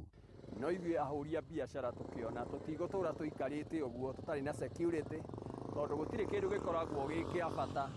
No ithuĩ ahũri a biacara tũkĩona tũtigũtũra tũikarĩte ũguo tũtarĩ na security, tondũ gũtirĩ kĩndũ gĩkoragwo gĩ kĩa bata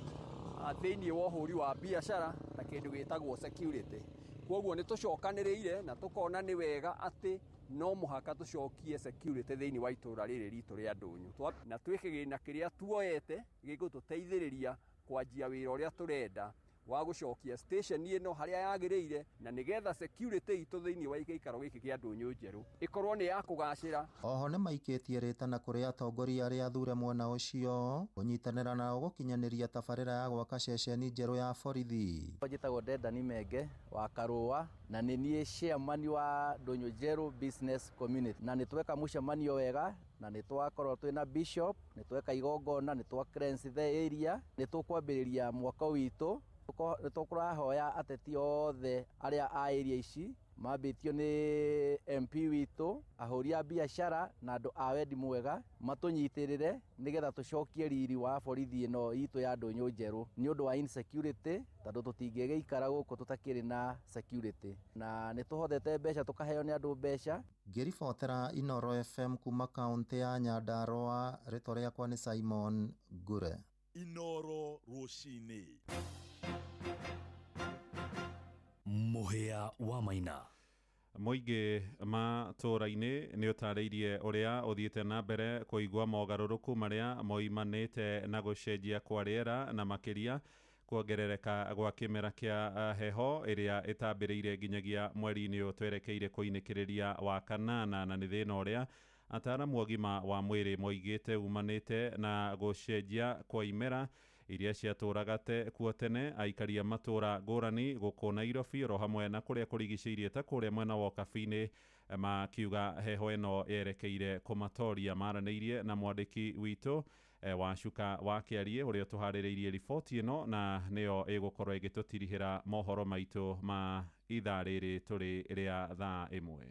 thĩinĩ wa ũhũri wa biacara na kĩndũ gĩtagwo security. Kwoguo nĩ tũcokanĩrĩire na tũkona nĩ wega atĩ no mũhaka tũcokie security thĩinĩ wa itũũra rĩrĩ ritũ rĩa Ndũnyũ, na twĩ kĩgĩna kĩrĩa tuoyete gĩgũtũteithĩrĩria kwanjia wĩra ũrĩa tũrenda wa gũcokia station ĩno harĩa yagĩrĩire, na nĩgetha security itũ thĩinĩ wa gĩikaro gĩkĩ kĩa Ndũnyũ njerũ ĩkorwo nĩ ya kũgacĩra. Oho nĩ maikĩtie rĩtana kũrĩ atongoria arĩa athure mwena ũcio kũnyitanĩra nao gũkinyanĩria tabarĩra ya gwaka ceceni njerũ ya borithi. Njĩtagwo Dedani Menge wa Karũa na nĩ niĩ chairman wa Ndũnyũ njerũ business community, na nĩ tweka mũcemanio wega na nĩ twakorwo twĩna bishop, nĩ tweka igongona, nĩ twa cleanse the area, nĩ tũkwambĩrĩria mwaka witũ. Nĩ tũkũrahoya ateti othe arĩa a area ici mambĩtio nĩ MP witũ, ahũri a biacara na andũ a wendi mwega matũnyitĩrĩre nĩgetha tũcokie riri wa borithi ĩno itũ ya Ndũnyũ Njerũ nĩ ũndũ wa insecurity, tondũ tũtingĩgĩikara gũkũ tũtakĩrĩ na security, na nĩ tũhothete mbeca tũkaheo nĩ andũ mbeca. Ngĩribotera Inooro FM kuma kaunti ya Nyandarua, rĩtwa rĩakwa nĩ Simon Ngure. Inooro rũcinĩ. Mũhĩa wa Maina. Mũingĩ matũũra-inĩ nĩ ũtarĩirie ũrĩa ũthiĩte na mbere kũigua mogarũrũku marĩa moimanĩte na gũcenjia kwa rĩera na makĩria kuongerereka gwa kĩmera kĩa heho ĩrĩa ĩtambĩrĩire nginyagia mweri-inĩ ũyũ twerekeire kũinĩkĩrĩria wa kanana, na nĩ thĩna ũrĩa ataaramu ũgima wa mwĩrĩ moigĩte umanĩte na gũcenjia kwa imera iria ciatũraga kuo tene. Aikari a matũra ngũrani gũkũ Nairobi oro hamwe na kũrĩa kũrigicĩirie ta kũrĩa mwena wa Kabiine makiuga heho ĩno yerekeire kũmatoria. Maranĩirie na mwandĩki witũ Wacuka wa Kĩarie ũrĩa tũharĩrĩirie riboti ĩno, na nĩyo ĩgũkorwo ĩgĩtũtirihĩra mohoro maitũ ma ithaa rĩrĩ tũrĩ rĩa thaa ĩmwe.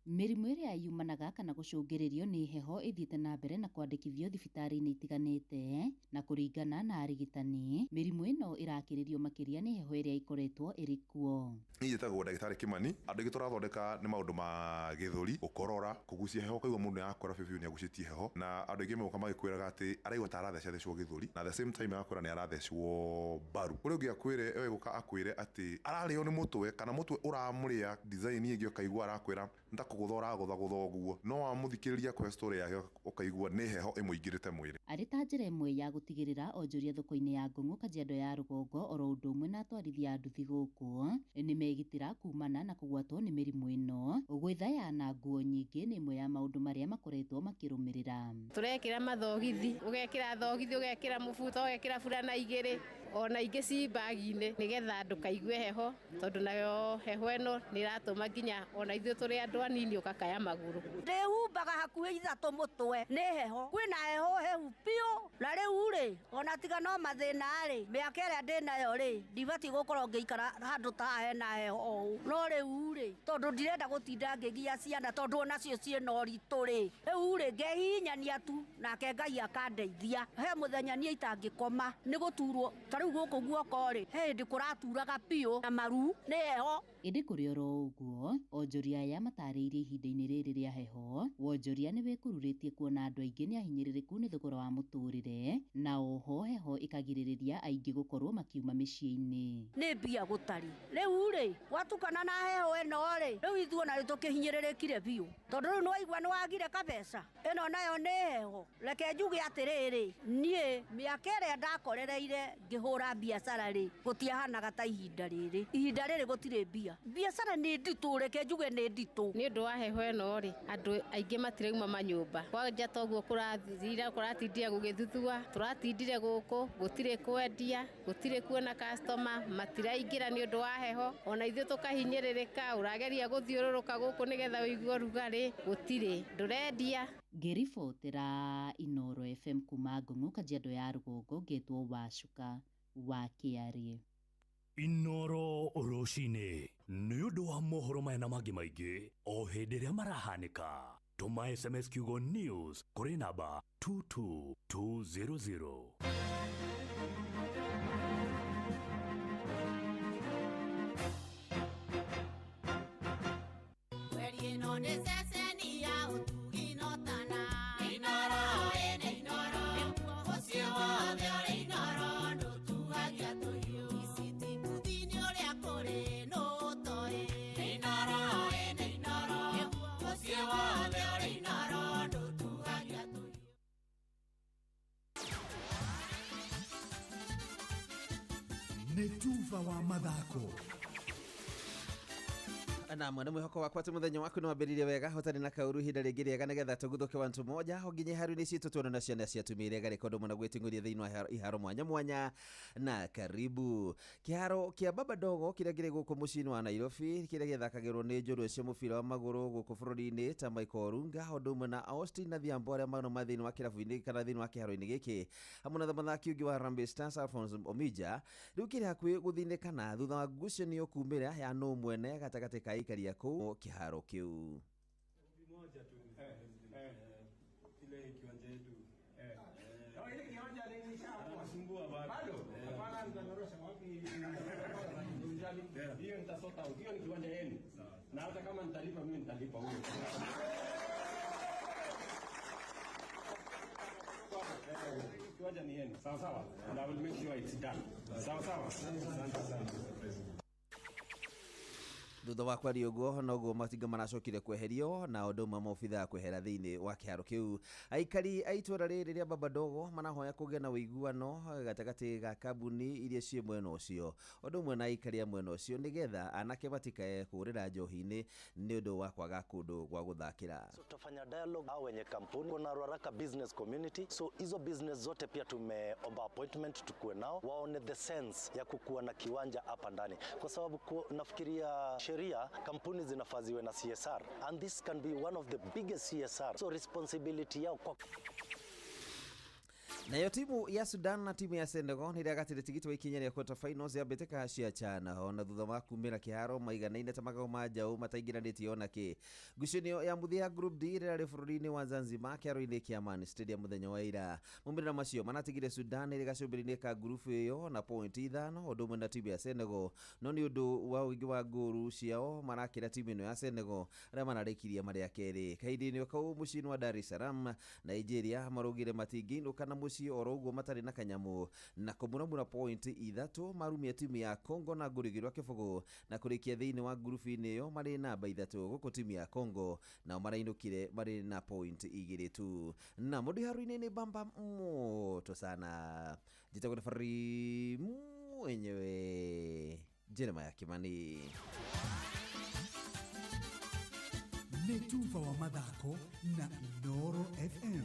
Mĩrimũ ĩrĩa yumanaga kana gũcũngĩrĩrio nĩ heho ĩthiĩte na mbere na kwandĩkithio thibitarĩ-inĩ itiganĩte, na kũringana na arigitani mĩrimũ ĩno ĩrakĩrĩrio makĩria nĩ heho ĩrĩa ikoretwo ĩrĩ kuo. Niĩ njĩtagwo ndagĩtarĩ Kimani. Andũ aingĩ tũrathondeka nĩ maũndũ ma gĩthũri, gũkorora, kũgucia heho, kaigua mũndũ nĩarakora biũ nĩ agucĩtie heho, na andũ aingĩ moka magĩkwĩraga atĩ araigua ta arathecwo gĩthũri, na the same time agakora nĩ arathecwo mbaru. Ũrĩa ũngĩ akwĩre ewe gũka akwĩre atĩ ararĩo nĩ mũtwe kana mũtwe ũramũrĩa design ĩngĩ, ũkaigua arakwĩra ndakũgũtha ũragũtha ũguo, no wamũthikĩrĩria kwa story yake ũkaigua nĩ heho ĩmũingĩrĩte mwĩrĩ. Arĩ ta njĩra ĩmwe ya gũtigĩrĩra onjoria thoko-inĩ ya Ngong'o, Kajiado ya rũgongo oro ũndũ ũmwe na atwarithia a nduthi gũkũ nĩ megitĩra kumana na kũgwatwo nĩ mĩrimũ ĩno. Gwĩthaya na nguo nyingĩ nĩ ĩmwe ya maũndũ marĩa makoretwo makĩrũmĩrĩra. Tũrekĩra mathogithi, ũgekĩra thogithi, ũgekĩra mũbuto, ũgekĩra burana igĩrĩ, ona ingĩ ci bagi-inĩ nĩgetha ndũkaigue heho, tondũ nayo heho ĩno nĩ ĩratũma nginya ona ithuĩ tũrĩ andũ anini ũgakaya magũrũ. Ndĩhumbaga hakuhĩ ithatũ mũtwe nĩ heho, kwĩna heho hehu piũ, na rĩu rĩ ona tiga no mathĩna rĩ, mĩaka ĩrĩa ndĩnayo rĩ ndibatiĩ gũkorwo ngĩikara handũ ta hena heho ũũ, no rĩu rĩ tondũ ndirenda gũtinda ngĩgia ciana tondũ onacio ciĩna ũritũ rĩ, rĩu rĩ ngehihinyania tu nake Ngai akandeithia. He mũthenya niĩ itangĩkoma nĩ gũturwo, rĩu gũkũ guoko rĩ hĩndĩ kũraturaga piũ na maru nĩ heho. Ĩndĩ kũrĩ oro ũguo onjoria aya matarĩirie ihinda-inĩ rĩrĩ rĩa heho, wonjoria nĩ wĩkururĩtie kuona andũ aingĩ nĩ ahinyĩrĩrĩku nĩ thogora wa mũtũrĩre, na oho heho ĩkagirĩrĩria aingĩ gũkorwo makiuma mĩciĩ-inĩ. Nĩ mbia gũtari, rĩu rĩ watukana na heho ĩno rĩ rĩu ithuĩ ona tũkĩhinyĩrĩrĩkire biũ, tondũ rĩu nĩwaigua nĩwagire kabeca. Ĩno nayo nĩ heho, reke njuge atĩrĩrĩ, niĩ mĩaka ĩrĩa ndakorereire ngĩhũra biacara rĩ gũtiahanaga ta ihinda rĩrĩ. Ihinda rĩrĩ gũtirĩ mbia, biacara nĩ nditũ, reke njuge nĩ nditũ. Nĩ ũndũ wa heho ĩno rĩ andũ aingĩ matirauma manyũmba, kwanja toguo kũrathira kũratindire gũgĩthuthua, tũratindire gũkũ gũtirĩ kwendia, gũtirĩ kuona customer, matiraingĩra nĩ ũndũ wa heho, ona ithuĩ tũkahinyĩrĩrĩka, ũrageria gũthiũrũrũka gũkũ nĩgetha ũigue rugarĩ, gũtirĩ ndũrendia. Ngĩribotera Inooro FM kuma Ngong'o, Kajiado ya rũgongo, ngetwo Wacuka wa Kĩarie. Inooro rũcinĩ nĩ ũndũ wa mohoro maya na mangĩ maingĩ o hĩndĩ ĩrĩa marahanĩka. Tũma SMS kiugo news kũrĩ namba 22200. Nĩ tuva wa mathako. na mwana mwihoko wakwa ati muthenya waku no wambiririe wega hotani na kauru hinda ringi riega nigetha tuguthuke wantu moja hoginye haru-ini citu tuona na ciana ciatumire garekondo muna gwitinguria thiini wa iharo mwanya mwanya na karibu kiharo kia baba dogo kiria kiri guku mucini wa Nairobi kiria githakagirwo ni njorua cia mubira wa maguru guku bururi-ini ta Michael Orunga hondu na Austin na Thiambo aria mano mathini wa kirabu-ini kana thiini wa kiharo-ini giki hamwe na mathaki ungi wa Harambee Stars Alphonse Omija riu kiri hakui guthinikana thutha wa ngucanio kumira ya no mwene gatagati ka ikaria kuu kiharo kiu moja tu ile kiwanja yetu ile kiwanja ni nishasumbua bado hapana mtanyorosha wapi hiyo nitasota hiyo ni kiwanja yenu na hata kama nitalipa mimi nitalipa huyo kiwanja ni yenu sawa sawa and I will make sure it's done sawa sawa asante sana thutha wa kwaria uguo noguo matinga maracokire kweherio na undu umwe maobitha kwehera thiini wa kiharo kiu aikari a itũra rĩrĩ rĩa baba dogo manahoya kũgĩa na ũiguano gatagati ga kambuni iria ciĩ mwena ũcio undu umwe na aikari a mwena ũcio nigetha anake matikae kũrĩra njohi-inĩ nĩ ũndũ wa kwaga kũndũ gwa gũthakĩra. Tutafanya dialogue au wenye kampuni kuna Ruaraka business community, so hizo business zote pia tumeomba appointment tukue nao waone the sense ya kukuwa na kiwanja hapa ndani, kwa sababu nafikiria sheria kampuni zinafaziwe na CSR and this can be one of the biggest CSR, so responsibility yao kwa nayo timu ya Sudan na timu ya Senegal ni ragatire tigiti wa ikinya ria quarter finals ya beteka cia chana ona thutha wa kumira kiharo maiganaine ta magao ma njau mataingiranitie ona ki ngucanio ya muthia group D rĩrĩ bũrũri-inĩ wa Zanzibar kĩharo-inĩ kĩa Man Stadium muthenya wa ira mumira macio manatigire Sudan ĩrĩ gacũmbĩrĩ-inĩ ka group ĩyo na point 5 ũndũ ũmwe na timu ya Senegal no nĩ ũndũ wa ũingĩ wa ngũru ciao marakĩra timu ĩno ya Senegal arĩa manarĩkirie marĩa kerĩ kahinda-inĩ kau mũciĩ wa Dar es Salaam Nigeria marugire matingĩinũka na muci oro uguo matari na kanyamu na kumuramura point 3 marumia timu ya Congo na ngurigirwa kibugu na kurikia thiini wa grupu-ini yo mari namba 3 guku timu ya Congo na marainukire mari na point 2 tu na mudi haruini ni bamba moto sana jitagwa fari mwenyewe Jeremiah Kimani Netufa wa mathako na Noro FM.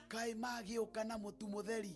Kai magĩũka na mũtu mũtheri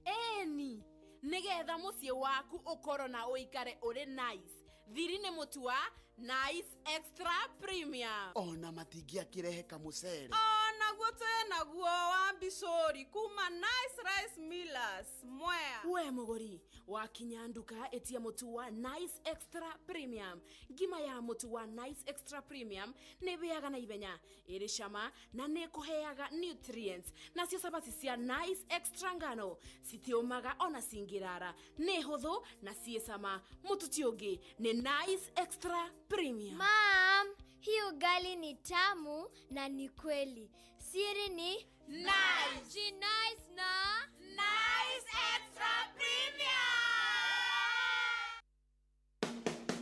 eni nigetha muciĩ waku ũkorwo na ũikare ũrĩ nice thiri nĩ mũtu wa Nice Extra Premium ona matingĩakĩrehe kamũcere onaguo twĩnaguo wa Mbicũri kuma Nice Rice Millers Mwea we mũgũri wakinya nduka etia mũtu wa Nice Extra Premium ngima ya mũtu wa Nice Extra Premium nĩ bĩaga na ibenya ĩrĩ cama na nĩ kũheaga nutrients nacio sabati cia Nice Extra ngano citiũmaga ona cingĩrara nĩ hũthũ na ciĩ cama mũtu ti ũngĩ nĩ Nice Extra Premium. Mom, hii ugali ni tamu na ni kweli. Siri ni Nice. Ji nice na Nice Extra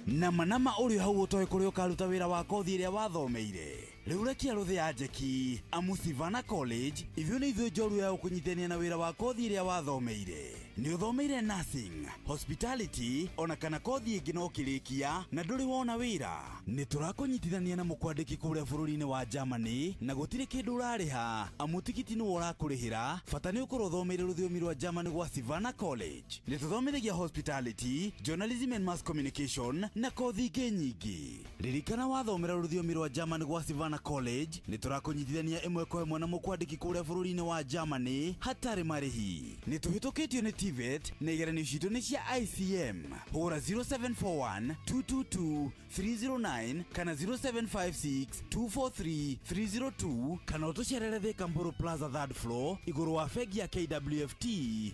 Premium. Nama uri hau utoe kuri ukaruta wira wa kothi iria wathomeire. Riu rekia ruthi ya njeki amu Savannah College ithio ni ithio njoru ya ukunyithania na wira wa kothi iria wathomeire. Ni uthomeire nursing, hospitality ona kana kothi ingi no kirikia na nduri wona wira. Ni turakunyithania na mukwandiki kuria bururi-ini wa Germany na gutire kindu urariha amu tikiti ni urakurihira bata ni ukorwo uthomeire rũthiomi rwa Germany gwa Savannah College. Ni tuthomithagia hospitality, journalism and mass communication na kothi ingi nyingi. Ririkana wathomera rũthiomi rwa Germany gwa Savannah College ni turakunyithania imwe kwa imwe na mukwandiki kuria bururi-ini wa Germany hatari marihi. Ni tuhitukitio ni TVET na igeranio citu ni cia ICM. Hura 0741 222 309 kana 0756 243 302 kana utucerere Thika Mburu Plaza 3rd floor iguru wa fegi ya KWFT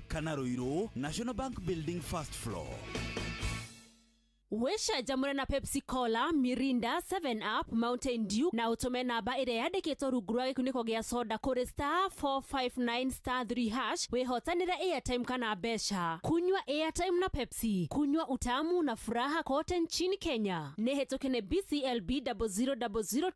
kana Ruiru National Bank Building 1st floor. Wesha jamura na Pepsi Cola, Mirinda, 7up, Mountain Dew na utume namba ire yandikitwo rungu rwa gikuniko gia soda kuri *459*3# wihotanire airtime kana besha. Kunywa airtime na Pepsi, kunywa utamu na furaha kote nchini Kenya. Nehetokene BCLB 0000